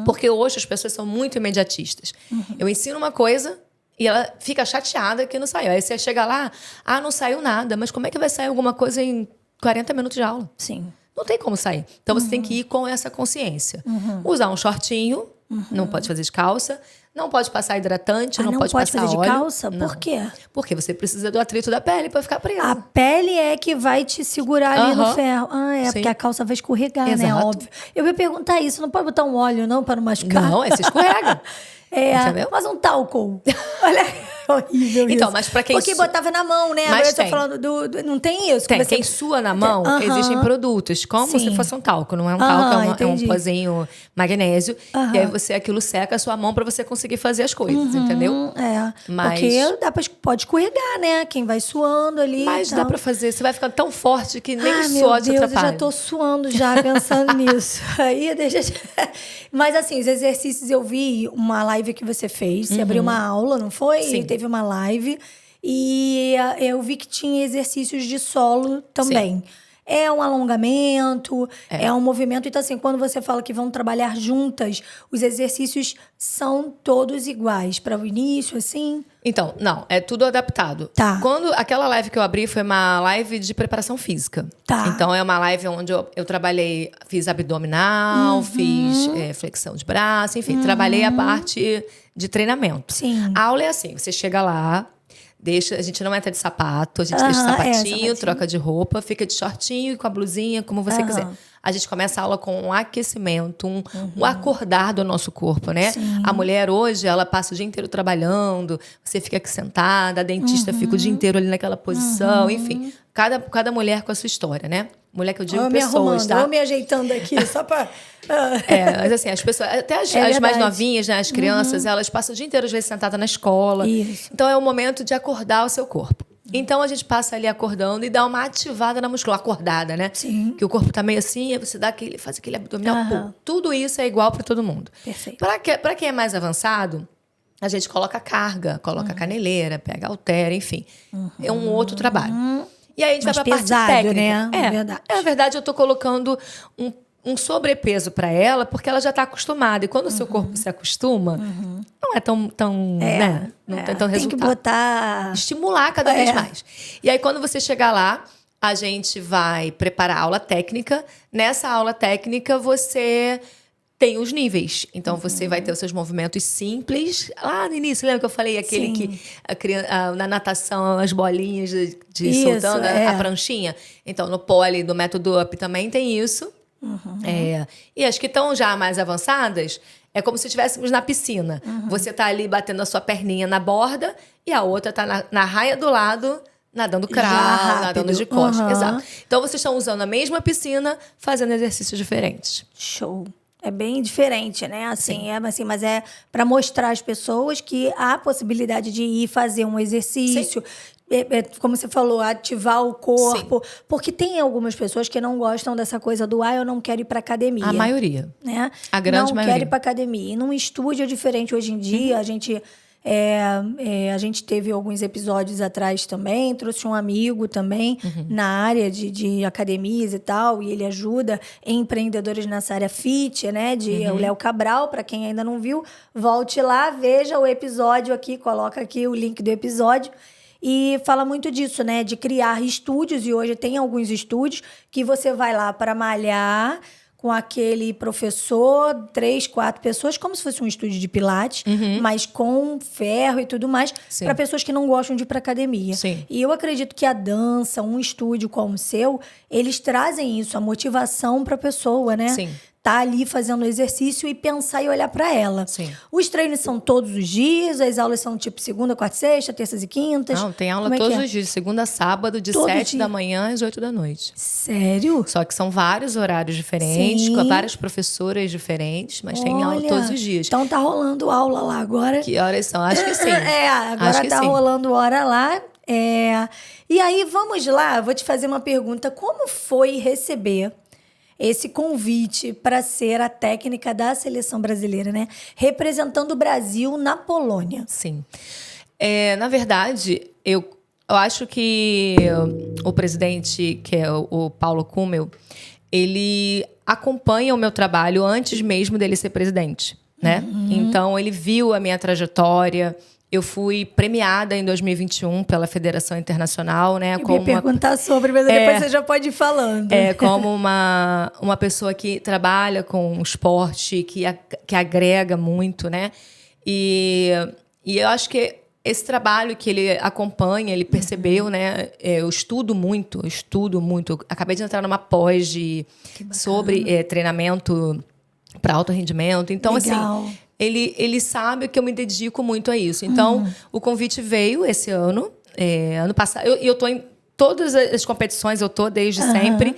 Porque hoje as pessoas são muito imediatistas. Eu ensino uma coisa e ela fica chateada que não saiu. Aí você chega lá, não saiu nada. Mas como é que vai sair alguma coisa em 40 minutos de aula? Sim. Não tem como sair. Então, você tem que ir com essa consciência. Usar um shortinho, não pode fazer de calça. Não pode passar hidratante, não pode passar fazer de óleo. calça? Não. Por quê? Porque você precisa do atrito da pele para ficar presa. A pele é que vai te segurar ali no ferro. Sim. Porque a calça vai escorregar, né? Exato. Óbvio. Eu ia perguntar isso. Não pode botar um óleo, não, para não machucar? Não, você escorrega. Entendeu? Mas um talco. Olha, horrível Então, isso. mas pra quem Porque botava na mão, né? Mas Agora eu tô tem. falando não tem isso? Tem. Você... Quem sua na mão, existem produtos, como Sim. se fosse um talco. Não é um talco, é um entendi. pozinho magnésio. E aí aquilo seca a sua mão para você conseguir fazer as coisas, entendeu? Mas... Porque pode escorregar, né? Quem vai suando ali. Mas dá pra fazer. Você vai ficar tão forte que nem o meu suor te Deus, atrapalha. eu já tô suando já pensando nisso. Aí deixa. Mas assim, os exercícios eu vi uma live que você fez. Você abriu uma aula, não foi? Sim. E teve uma live. E eu vi que tinha exercícios de solo também. É um alongamento, é um movimento. Então, assim, quando você fala que vão trabalhar juntas, os exercícios são todos iguais para o início, assim? Então, não, é tudo adaptado. Tá. Quando aquela live que eu abri foi uma live de preparação física. Tá. Então, é uma live onde eu trabalhei, fiz abdominal, fiz flexão de braço, enfim, trabalhei a parte de treinamento. Sim. A aula é assim, você chega lá, a gente não entra de sapato, a gente deixa o sapatinho, troca de roupa, fica de shortinho e com a blusinha, como você quiser. A gente começa a aula com um aquecimento, um acordar do nosso corpo, né? Sim. A mulher hoje, ela passa o dia inteiro trabalhando, você fica aqui sentada, a dentista fica o dia inteiro ali naquela posição, enfim. Cada mulher com a sua história, né? Mulher que eu digo pessoas, tá? Eu me ajeitando aqui, só pra... Mas assim, as pessoas, até as mais novinhas, né? As crianças, elas passam o dia inteiro, às vezes, sentada na escola. Isso. Então, é o momento de acordar o seu corpo. Então, a gente passa ali acordando e dá uma ativada na musculatura, acordada, né? Sim. Que o corpo tá meio assim, aí você faz aquele abdominal. Pô, tudo isso é igual para todo mundo. Perfeito. Para quem é mais avançado, a gente coloca carga, coloca caneleira, pega halter, enfim. É um outro trabalho. E aí a gente vai pra parte técnica. Né? Verdade. Na verdade, eu tô colocando um sobrepeso para ela, porque ela já está acostumada. E quando o seu corpo se acostuma, não é tão né? Não tem tão resultado. Tem que botar... Estimular cada vez mais. E aí, quando você chegar lá, a gente vai preparar a aula técnica. Nessa aula técnica, você tem os níveis. Então, você vai ter os seus movimentos simples. Lá no início, lembra que eu falei? Aquele que na natação, as bolinhas de Isso, soltando a pranchinha. Então, no pole do método UP também tem isso. E as que estão já mais avançadas, é como se estivéssemos na piscina. Você tá ali batendo a sua perninha na borda e a outra tá na raia do lado, nadando crawl, nadando de costas. Exato. Então, vocês estão usando a mesma piscina, fazendo exercícios diferentes. Show. É bem diferente, né? Assim, mas é para mostrar às pessoas que há possibilidade de ir fazer um exercício. Como você falou, ativar o corpo. Sim. Porque tem algumas pessoas que não gostam dessa coisa do eu não quero ir pra academia. A maioria. Né? A grande maioria. Não quero ir pra academia. E num estúdio é diferente hoje em dia. A gente teve alguns episódios atrás também, trouxe um amigo também na área de academias e tal, e ele ajuda empreendedores nessa área fit, né? O Léo Cabral, para quem ainda não viu, volte lá, veja o episódio aqui, coloca aqui o link do episódio. E fala muito disso, né? De criar estúdios, e hoje tem alguns estúdios que você vai lá para malhar com aquele professor, 3, 4 pessoas, como se fosse um estúdio de pilates, mas com ferro e tudo mais, para pessoas que não gostam de ir para academia. Sim. E eu acredito que a dança, um estúdio como o seu, eles trazem isso, a motivação para a pessoa, né? Sim. Tá ali fazendo o exercício e pensar e olhar para ela. Sim. Os treinos são todos os dias, as aulas são tipo segunda, quarta, sexta, terças e quintas. Não, tem aula todos os dias, segunda a sábado, de 7 da manhã às 8 da noite. Sério? Só que são vários horários diferentes, com várias professoras diferentes, mas tem aula todos os dias. Então tá rolando aula lá agora. Que horas são? Acho que sim. Agora tá rolando hora lá. E aí, vamos lá, vou te fazer uma pergunta. Como foi receber esse convite para ser a técnica da seleção brasileira, né? Representando o Brasil na Polônia. Sim. Na verdade, eu acho que o presidente, que é o Paulo Kummel, ele acompanha o meu trabalho antes mesmo dele ser presidente, né? Então, ele viu a minha trajetória. Eu fui premiada em 2021 pela Federação Internacional, né? Eu ia perguntar sobre, mas depois você já pode ir falando. Como uma pessoa que trabalha com esporte, que agrega muito, né? E eu acho que esse trabalho que ele acompanha, ele percebeu, né? Eu estudo muito. Eu acabei de entrar numa pós sobre treinamento para alto rendimento. Então, legal. Assim... Ele sabe que eu me dedico muito a isso. Então, o convite veio esse ano. Ano passado. Eu tô em todas as competições, eu tô desde sempre.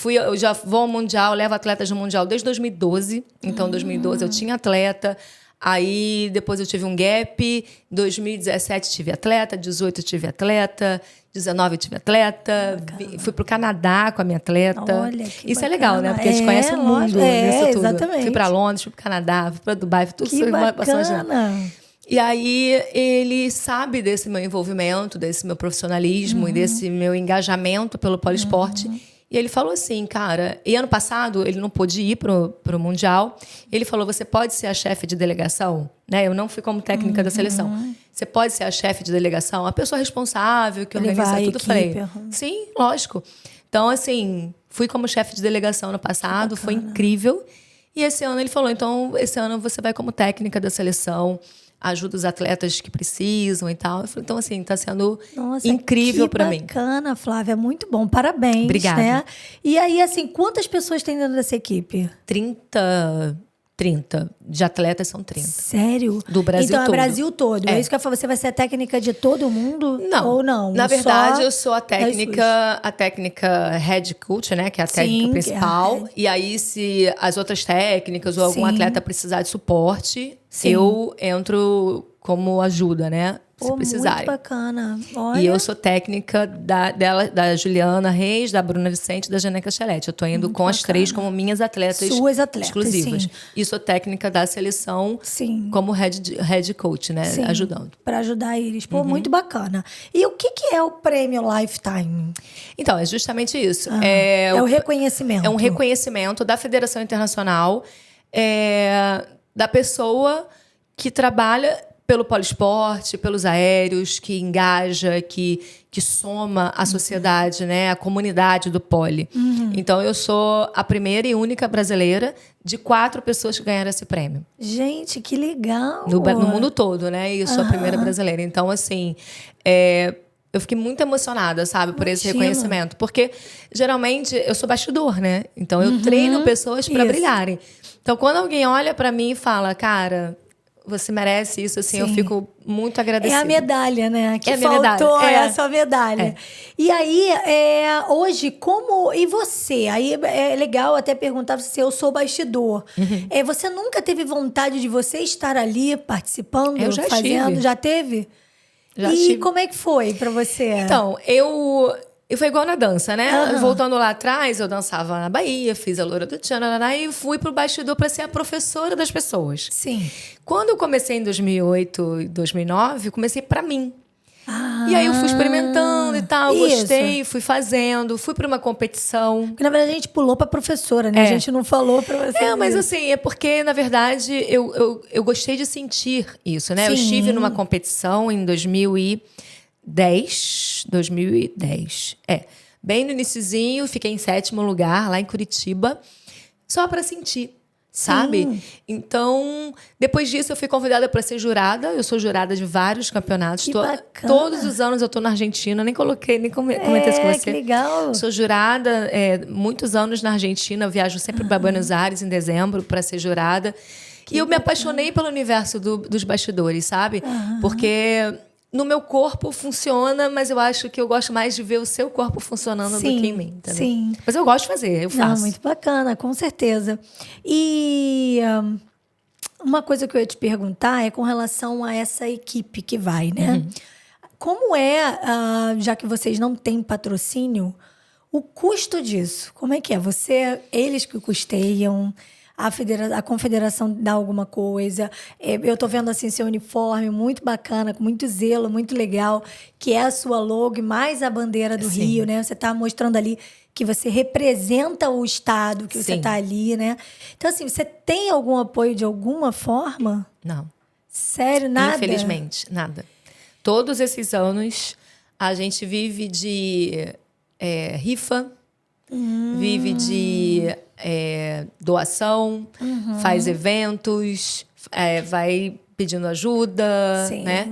Eu já vou ao Mundial, levo atletas no Mundial desde 2012. Então, em 2012 eu tinha atleta. Aí, depois eu tive um gap. 2017 tive atleta, 18 tive atleta, 19 tive atleta. Fui pro Canadá com a minha atleta. Olha, que isso bacana. É legal, né? Porque a gente conhece o mundo nisso tudo. Exatamente. Fui pra Londres, fui pro Canadá, fui pra Dubai, fui tudo que bacana. E aí ele sabe desse meu envolvimento, desse meu profissionalismo e desse meu engajamento pelo poliesporte. E ele falou assim, cara... E ano passado ele não pôde ir pro Mundial. Ele falou, você pode ser a chefe de delegação? Né? Eu não fui como técnica da seleção. Você pode ser a chefe de delegação? A pessoa responsável, que organiza tudo. Falei, sim, lógico. Então, assim, fui como chefe de delegação no passado. Foi incrível. E esse ano ele falou, então, esse ano você vai como técnica da seleção... ajuda os atletas que precisam e tal. Eu falei, então, assim, tá sendo incrível para mim. Bacana, Flávia. Muito bom. Parabéns. Obrigada. Né? E aí, assim, quantas pessoas tem dentro dessa equipe? 30. De atletas são 30. Sério? Do Brasil todo. Então, é o Brasil todo. É isso que eu falo. Você vai ser a técnica de todo mundo? Não. Ou não? Na verdade, eu sou a técnica head coach, né? Que é a técnica principal. E aí, se as outras técnicas ou algum atleta precisar de suporte, eu entro como ajuda, né? Se precisarem. Muito bacana. Olha. E eu sou técnica da Juliana Reis, da Bruna Vicente e da Janeca Chelete. Eu tô indo com as 3 como minhas atletas. Suas atletas, exclusivas. sim. E sou técnica da seleção como head coach, né? Sim, ajudando. Para ajudar eles. Muito bacana. E o que é o prêmio Lifetime? Então, é justamente isso. É o reconhecimento. É um reconhecimento da Federação Internacional da pessoa que trabalha pelo poliesporte, pelos aéreos, que engaja, que soma a sociedade, né, a comunidade do pole. Então, eu sou a primeira e única brasileira de 4 pessoas que ganharam esse prêmio. Gente, que legal! No mundo todo, né? E eu sou a primeira brasileira. Então, assim, eu fiquei muito emocionada, sabe, por esse reconhecimento. Porque, geralmente, eu sou bastidor, né? Então, eu treino pessoas para brilharem. Então, quando alguém olha para mim e fala, cara... Você merece isso, assim, eu fico muito agradecida. É a medalha, né? Que é a minha faltou medalha. essa medalha. E aí, hoje, como... E você? Aí é legal até perguntar se eu sou bastidor. Você nunca teve vontade de você estar ali participando, eu já fazendo? Tive. Já teve? Já tive. Como é que foi pra você? Então, eu foi igual na dança, né? Voltando lá atrás, eu dançava na Bahia, fiz a Loura do Tchanananá e fui pro bastidor para ser a professora das pessoas. Sim. Quando eu comecei em 2008 e 2009, eu comecei para mim. E aí eu fui experimentando e tal, gostei, fui fazendo, fui para uma competição. Porque, na verdade, a gente pulou pra professora, né? A gente não falou pra você. Mas assim, é porque, na verdade, eu gostei de sentir isso, né? Eu estive numa competição em 2010. Bem no iniciozinho, fiquei em 7º lugar, lá em Curitiba, só para sentir. Sabe? Então, depois disso, eu fui convidada para ser jurada. Eu sou jurada de vários campeonatos. Que bacana. Todos os anos eu tô na Argentina. Nem comentei isso com você. Que legal. Sou jurada muitos anos na Argentina. Eu viajo sempre para Buenos Aires em dezembro para ser jurada. E eu me apaixonei pelo universo dos bastidores, sabe? Porque... No meu corpo funciona, mas eu acho que eu gosto mais de ver o seu corpo funcionando do que em mim. Entendeu? Sim. Mas eu gosto de fazer, eu faço. Não, muito bacana, com certeza. E uma coisa que eu ia te perguntar é com relação a essa equipe que vai, né? Como já que vocês não têm patrocínio, o custo disso? Como é que é? Eles que custeiam? A confederação dá alguma coisa. Eu tô vendo assim seu uniforme muito bacana, com muito zelo, muito legal, que é a sua logo e mais a bandeira do Rio, né? Você tá mostrando ali que você representa o estado, que você tá ali, né? Então, assim, você tem algum apoio de alguma forma? Não. Sério, nada? Infelizmente, nada. Todos esses anos, a gente vive de rifa, vive de doação, faz eventos, vai pedindo ajuda, né?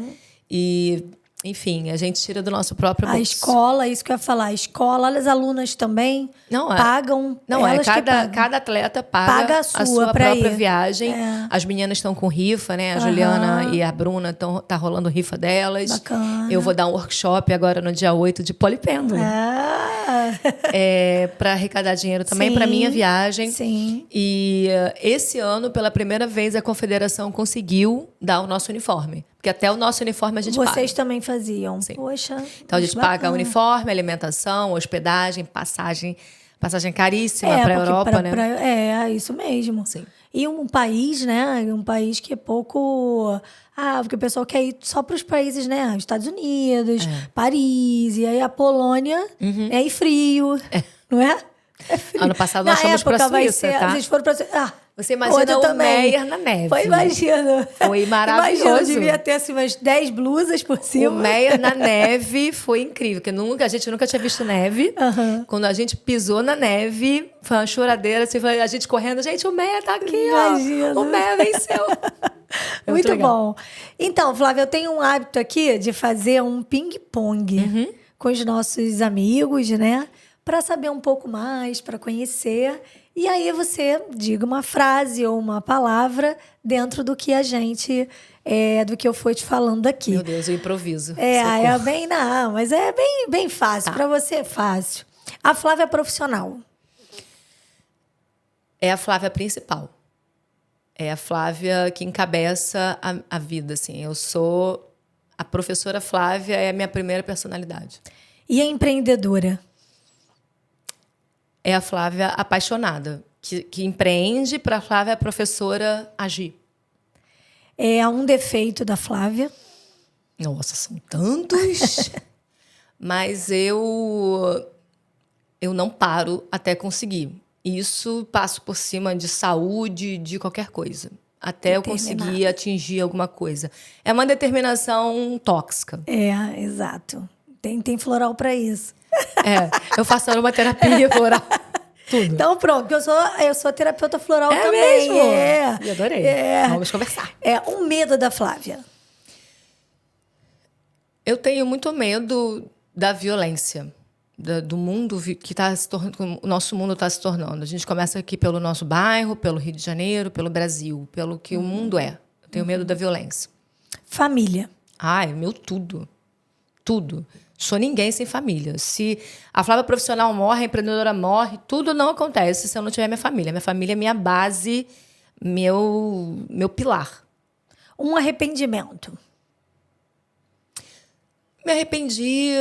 E, enfim, a gente tira do nosso próprio bolso. A escola, isso que eu ia falar, a escola, as alunas também pagam. Não, cada atleta paga a sua própria viagem. As meninas estão com rifa, né? A Juliana e a Bruna tá rolando rifa delas. Bacana. Eu vou dar um workshop agora no dia 8 de polipêndulo. Para arrecadar dinheiro também para minha viagem. Sim. E esse ano, pela primeira vez, a confederação conseguiu dar o nosso uniforme. Porque até o nosso uniforme a gente paga. Vocês também faziam? Sim. Poxa. Então a gente paga uniforme, alimentação, hospedagem, passagem caríssima para a Europa, né? É isso mesmo. Sim. E um país, né? Um país que é pouco... porque o pessoal quer ir só para os países, né? Estados Unidos, Paris, e aí a Polônia, né? E frio, não é? É frio. Ano passado nós fomos para a Suíça, tá? Vocês foram para Você imagina o Meyer na neve. Foi, imagina. Foi maravilhoso. Imagina, devia ter assim, umas 10 blusas por cima. O Meyer na neve foi incrível, porque a gente nunca tinha visto neve. Quando a gente pisou na neve, foi uma choradeira, assim, a gente correndo, gente, o Meyer tá aqui, imagina. ó. O Meyer venceu. Muito bom. Então, Flávia, eu tenho um hábito aqui de fazer um ping-pong com os nossos amigos, né? Para saber um pouco mais, para conhecer. E aí você diga uma frase ou uma palavra dentro do que a gente... do que eu fui te falando aqui. Meu Deus, eu improviso. Mas é bem fácil. Tá. Para você é fácil. A Flávia profissional. É a Flávia principal. É a Flávia que encabeça a vida, assim. Eu sou... A professora Flávia é a minha primeira personalidade. E a empreendedora? É a Flávia apaixonada, que empreende para a Flávia professora agir. É um defeito da Flávia? Nossa, são tantos! Mas eu não paro até conseguir. Isso passo por cima de saúde, de qualquer coisa. Até eu conseguir atingir alguma coisa. É uma determinação tóxica. Exato. Tem floral para isso. Eu faço aromaterapia floral. Tudo. Então, pronto, eu sou terapeuta floral também. Mesmo? Eu adorei. Vamos conversar. Um medo da Flávia. Eu tenho muito medo da violência, do mundo que está se tornando, o nosso mundo está se tornando. A gente começa aqui pelo nosso bairro, pelo Rio de Janeiro, pelo Brasil, pelo que o mundo é. Eu tenho medo da violência. Família. Meu tudo. Tudo. Sou ninguém sem família. Se a Flávia profissional morre, a empreendedora morre, tudo não acontece se eu não tiver minha família. Minha família é minha base, meu pilar. Um arrependimento. Me arrependi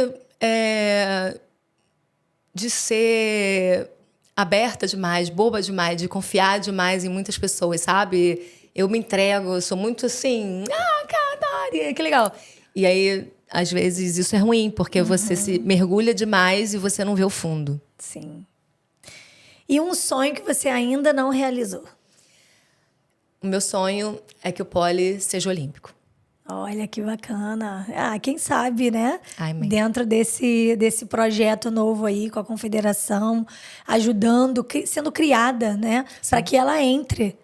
de ser aberta demais, boba demais, de confiar demais em muitas pessoas, sabe? Eu me entrego, eu sou muito assim... cara, que legal. E aí... Às vezes isso é ruim, porque você se mergulha demais e você não vê o fundo. Sim. E um sonho que você ainda não realizou? O meu sonho é que o pole seja olímpico. Olha, que bacana. Quem sabe, né? Dentro desse projeto novo aí, com a Confederação, ajudando, sendo criada, né? Para que ela entre.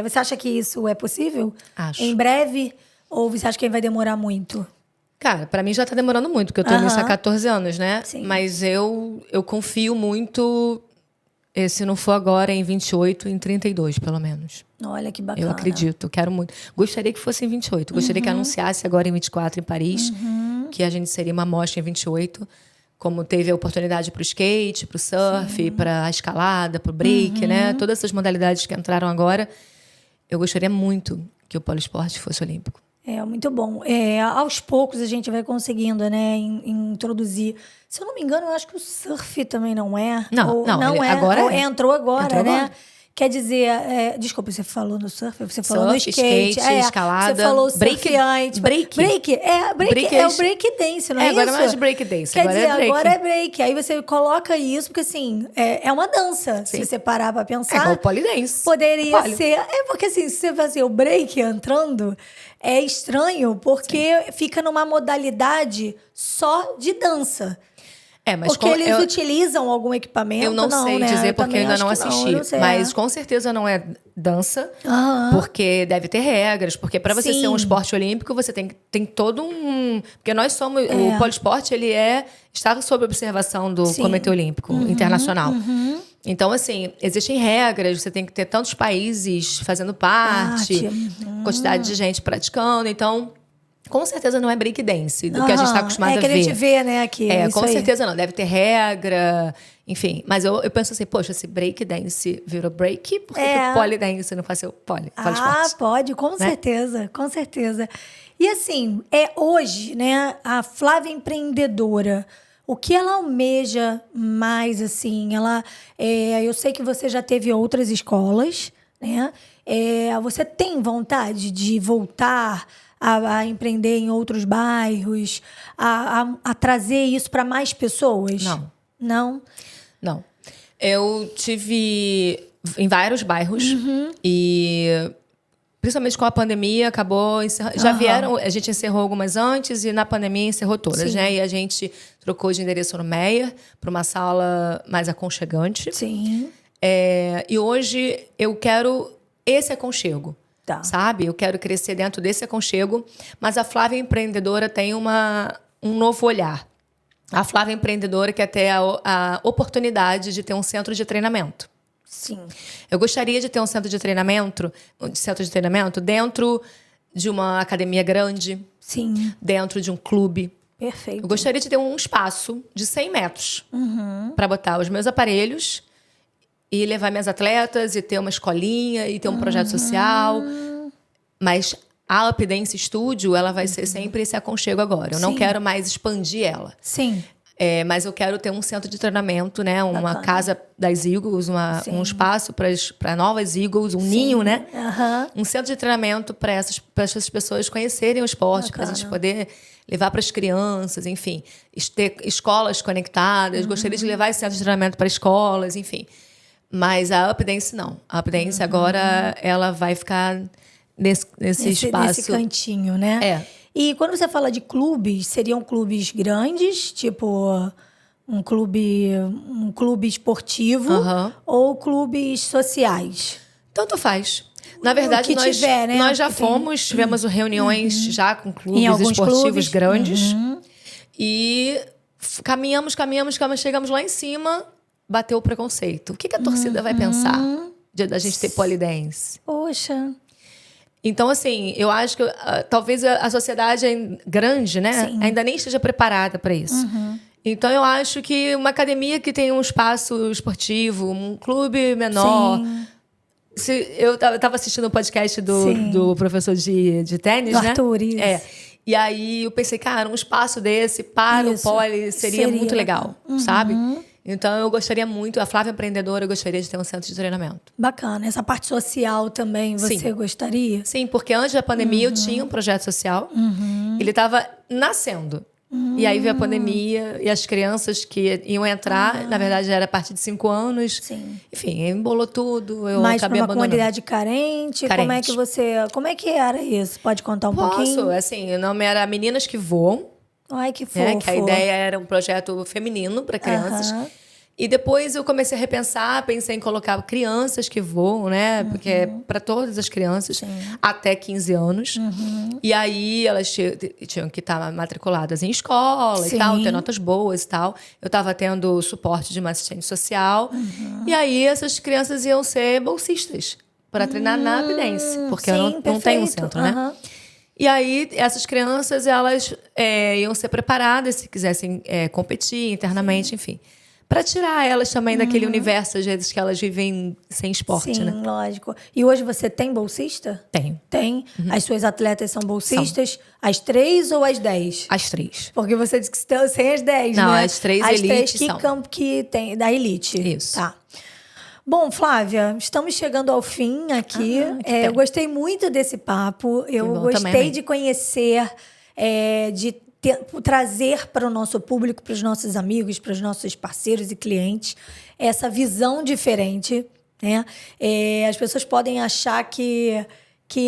Você acha que isso é possível? Acho. Em breve? Ou você acha que vai demorar muito? Cara, pra mim já tá demorando muito, porque eu tô nisso há 14 anos, né? Sim. Mas eu confio muito, se não for agora, em 28, em 32, pelo menos. Olha, que bacana. Eu acredito, quero muito. Gostaria que fosse em 28. Gostaria que anunciasse agora em 24, em Paris, que a gente seria uma mostra em 28, como teve a oportunidade pro skate, pro surf, pra escalada, pro break, né? Todas essas modalidades que entraram agora. Eu gostaria muito que o poliesporte fosse olímpico. Muito bom. Aos poucos a gente vai conseguindo, né, introduzir. Se eu não me engano, eu acho que o surf também não é. Não é. Agora entrou agora, né? Agora. Quer dizer, desculpa, você falou no surf, você falou no skate, escalada, você falou surfante. Break É o break dance, não é isso? Agora não é mais break dance, Quer dizer, agora é break. Aí você coloca isso, porque assim, é uma dança. Sim. Se você parar pra pensar. É igual pole dance. Poderia ser. Porque assim, se você fazer o break entrando, é estranho, porque fica numa modalidade só de dança. Mas porque eles utilizam algum equipamento? Eu não sei dizer, porque eu ainda não assisti. Mas com certeza não é dança, porque deve ter regras. Porque para você ser um esporte olímpico, você tem todo um... Porque nós somos... O poliesporte, ele está sob observação do Comitê Olímpico Internacional. Então, assim, existem regras. Você tem que ter tantos países fazendo parte, quantidade de gente praticando. Então... Com certeza não é breakdance, do que a gente está acostumado a ver. É que a gente vê, né, aqui. Com certeza não. Deve ter regra, enfim. Mas eu penso assim, poxa, se breakdance virou break, por que o polydance não faz o poliesporte? Pode, com certeza, com certeza. E assim, hoje, né, a Flávia empreendedora, o que ela almeja mais, assim? Eu sei que você já teve outras escolas, né? Você tem vontade de voltar a empreender em outros bairros, a trazer isso para mais pessoas? Não. Não? Não. Eu tive em vários bairros e principalmente com a pandemia acabou encerrando. Já vieram, a gente encerrou algumas antes e na pandemia encerrou todas, Sim. né? E a gente trocou de endereço no Meia para uma sala mais aconchegante. Sim. E hoje eu quero esse aconchego. Tá. Sabe? Eu quero crescer dentro desse aconchego, mas a Flávia empreendedora tem um novo olhar. A Flávia empreendedora quer ter a oportunidade de ter um centro de treinamento. Sim. Eu gostaria de ter um centro de treinamento dentro de uma academia grande, Sim. dentro de um clube. Perfeito. Eu gostaria de ter um espaço de 100 metros para botar os meus aparelhos e levar minhas atletas e ter uma escolinha e ter um projeto social. Mas a Updance Studio, ela vai ser sempre esse aconchego agora. Eu não Sim. quero mais expandir ela. Sim. Mas eu quero ter um centro de treinamento, né? Uma Bacana. casa das Eagles, um espaço para novas Eagles, um ninho, né? Um centro de treinamento para essas pessoas conhecerem o esporte, para a gente poder levar para as crianças, enfim. Ter escolas conectadas. Gostaria de levar esse centro de treinamento para escolas, enfim. Mas a Updance não. A Updance agora ela vai ficar nesse espaço. Nesse cantinho, né? E quando você fala de clubes, seriam clubes grandes, tipo um clube esportivo, ou clubes sociais? Tanto faz. Na verdade, nós já tivemos reuniões já com clubes esportivos grandes. E caminhamos, chegamos lá em cima, bateu o preconceito. O que a torcida vai pensar da gente ter polidense? Poxa. Então, assim, eu acho que talvez a sociedade grande, né, ainda nem esteja preparada para isso. Então, eu acho que uma academia que tem um espaço esportivo, um clube menor. Eu estava assistindo um podcast do professor de tênis, do né? Arthur, isso. E aí eu pensei, cara, um espaço desse para o poli seria muito legal, sabe? Então, eu gostaria muito, a Flávia empreendedora, eu gostaria de ter um centro de treinamento. Bacana. Essa parte social também, você gostaria? Sim, porque antes da pandemia eu tinha um projeto social. Ele estava nascendo. E aí veio a pandemia e as crianças que iam entrar, na verdade, era a partir de 5 anos. Sim. Enfim, embolou tudo, eu Mas acabei para uma abandonando. comunidade carente, como é que era isso? Pode contar um pouquinho? Posso, assim, o nome era Meninas que Voam. Ai, que fofo. Né? Que a ideia era um projeto feminino para crianças. E depois eu comecei a repensar, pensei em colocar crianças que voam, né? Porque é para todas as crianças, até 15 anos. E aí elas tinham que estar matriculadas em escola e tal, ter notas boas e tal. Eu estava tendo suporte de uma assistente social. E aí essas crianças iam ser bolsistas para treinar na Updance, porque eu não tenho um centro, né? E aí, essas crianças, elas iam ser preparadas se quisessem competir internamente, enfim. Para tirar elas também daquele universo, às vezes, que elas vivem sem esporte, né? Sim, lógico. E hoje você tem bolsista? Tenho. Tem? As suas atletas são bolsistas? As 3 ou as 10? As 3. Porque você disse que estão sem as 10, Não, né? as 3 elite elite são. As 3 que tem, da elite. Isso. Tá. Bom, Flávia, estamos chegando ao fim aqui. Eu gostei muito desse papo. Eu gostei de conhecer, trazer para o nosso público, para os nossos amigos, para os nossos parceiros e clientes, essa visão diferente, né? As pessoas podem achar que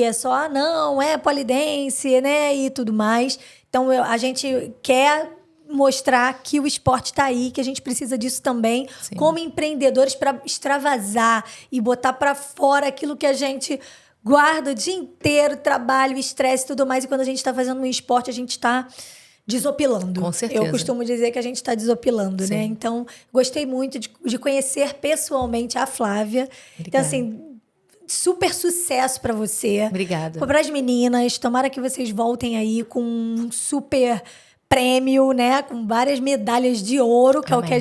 é só, não, é polidense, né? E tudo mais. Então, a gente quer mostrar que o esporte está aí, que a gente precisa disso também, como empreendedores, para extravasar e botar para fora aquilo que a gente guarda o dia inteiro, trabalho, estresse e tudo mais. E quando a gente está fazendo um esporte, a gente está desopilando. Com certeza. Eu costumo dizer que a gente está desopilando, né? Então, gostei muito de conhecer pessoalmente a Flávia. Obrigada. Então, assim, super sucesso para você. Obrigada. Para as meninas, tomara que vocês voltem aí com um super prêmio, né, com várias medalhas de ouro, que é o que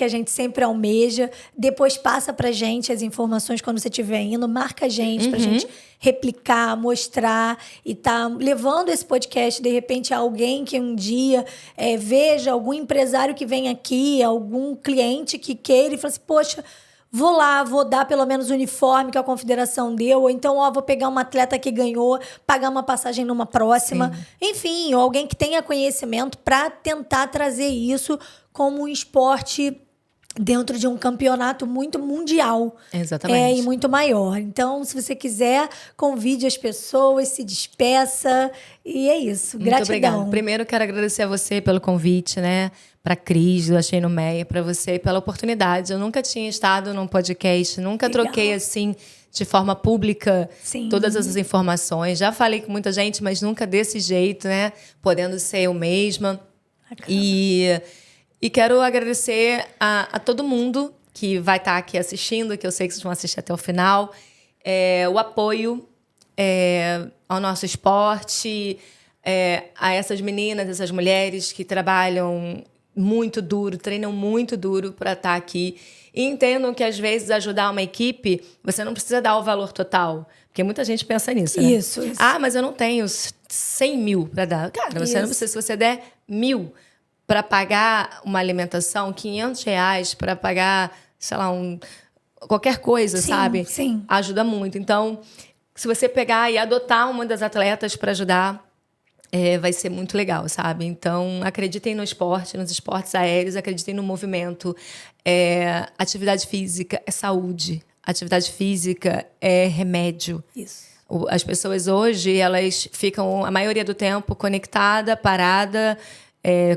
a gente sempre almeja. Depois passa pra gente as informações quando você estiver indo, marca a gente pra gente replicar, mostrar e tá levando esse podcast de repente a alguém que um dia veja algum empresário que vem aqui, algum cliente que queira e fala assim, poxa, vou lá, vou dar pelo menos o uniforme que a confederação deu, ou então, ó, vou pegar uma atleta que ganhou, pagar uma passagem numa próxima. Sim. Enfim, ou alguém que tenha conhecimento para tentar trazer isso como um esporte dentro de um campeonato muito mundial. Exatamente. E muito maior. Então, se você quiser, convide as pessoas, se despeça. E é isso. Muito Gratidão. Obrigada. Primeiro, quero agradecer a você pelo convite, né? Para a Cris, do Achei no Meia, para você pela oportunidade. Eu nunca tinha estado num podcast, nunca troquei assim, de forma pública, Sim. todas essas informações. Já falei com muita gente, mas nunca desse jeito, né? Podendo ser eu mesma. E quero agradecer a todo mundo que vai estar aqui assistindo, que eu sei que vocês vão assistir até o final, o apoio ao nosso esporte, a essas meninas, essas mulheres que trabalham muito duro, treinam muito duro para estar aqui. E entendam que, às vezes, ajudar uma equipe, você não precisa dar o valor total. Porque muita gente pensa nisso, né? Isso. Ah, mas eu não tenho 100 mil para dar. Cara, você não precisa. Se você der 1.000... para pagar uma alimentação, R$500 para pagar, sei lá, qualquer coisa, sim, sabe? Sim. Ajuda muito. Então, se você pegar e adotar uma das atletas para ajudar, vai ser muito legal, sabe? Então, acreditem no esporte, nos esportes aéreos, acreditem no movimento. Atividade física é saúde. Atividade física é remédio. Isso. As pessoas hoje, elas ficam, a maioria do tempo, conectada, parada,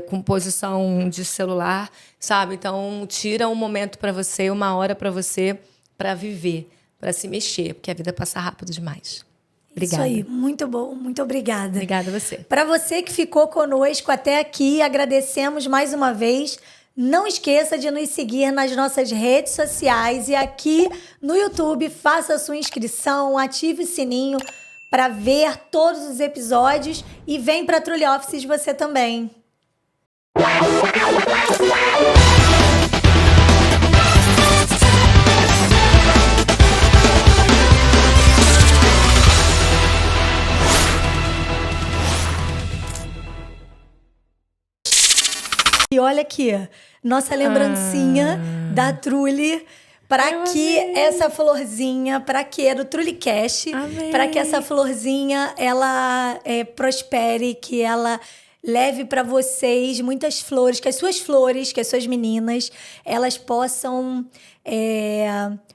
com posição de celular, sabe? Então, tira um momento para você, uma hora para você, para viver, para se mexer, porque a vida passa rápido demais. Obrigada. Isso aí, muito bom, muito obrigada. Obrigada a você. Para você que ficou conosco até aqui, agradecemos mais uma vez. Não esqueça de nos seguir nas nossas redes sociais e aqui no YouTube, faça a sua inscrição, ative o sininho para ver todos os episódios e vem para a Truly Offices você também. E olha aqui, nossa lembrancinha da Truly. Para que essa florzinha, para que é do TrulyCast, para que essa florzinha ela prospere, que ela leve para vocês muitas flores, que as suas meninas, elas possam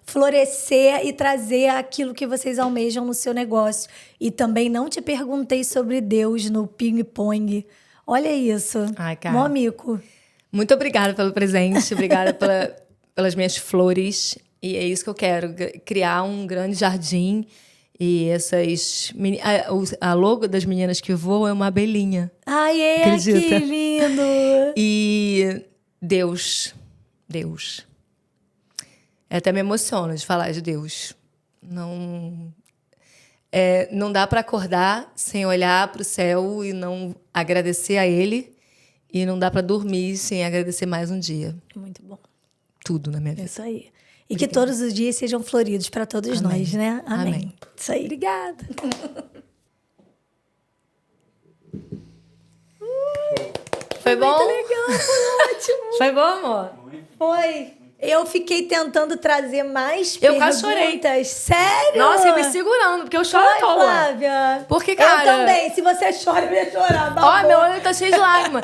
florescer e trazer aquilo que vocês almejam no seu negócio. E também não te perguntei sobre Deus no ping-pong. Olha isso. Ai, cara. Mó mico. Muito obrigada pelo presente, obrigada pelas minhas flores. E é isso que eu quero, criar um grande jardim. E a logo das meninas que voam é uma abelhinha. Ai, acredita? Que lindo! E Deus. Eu até me emociono de falar de Deus. Não dá para acordar sem olhar para o céu e não agradecer a Ele. E não dá para dormir sem agradecer mais um dia. Muito bom. Tudo na minha vida. Isso aí. E obrigada. Que todos os dias sejam floridos para todos nós, né? Amém. Isso aí. Obrigada. Foi bom? Muito legal, foi ótimo. Foi bom, amor? Foi. Eu fiquei tentando trazer mais perguntas. Eu quase chorei. Sério? Nossa, eu me segurando, porque eu choro à toa. Flávia. Porque, cara... Eu também. Se você chora, eu ia chorar. Ó, meu olho tá cheio de lágrimas.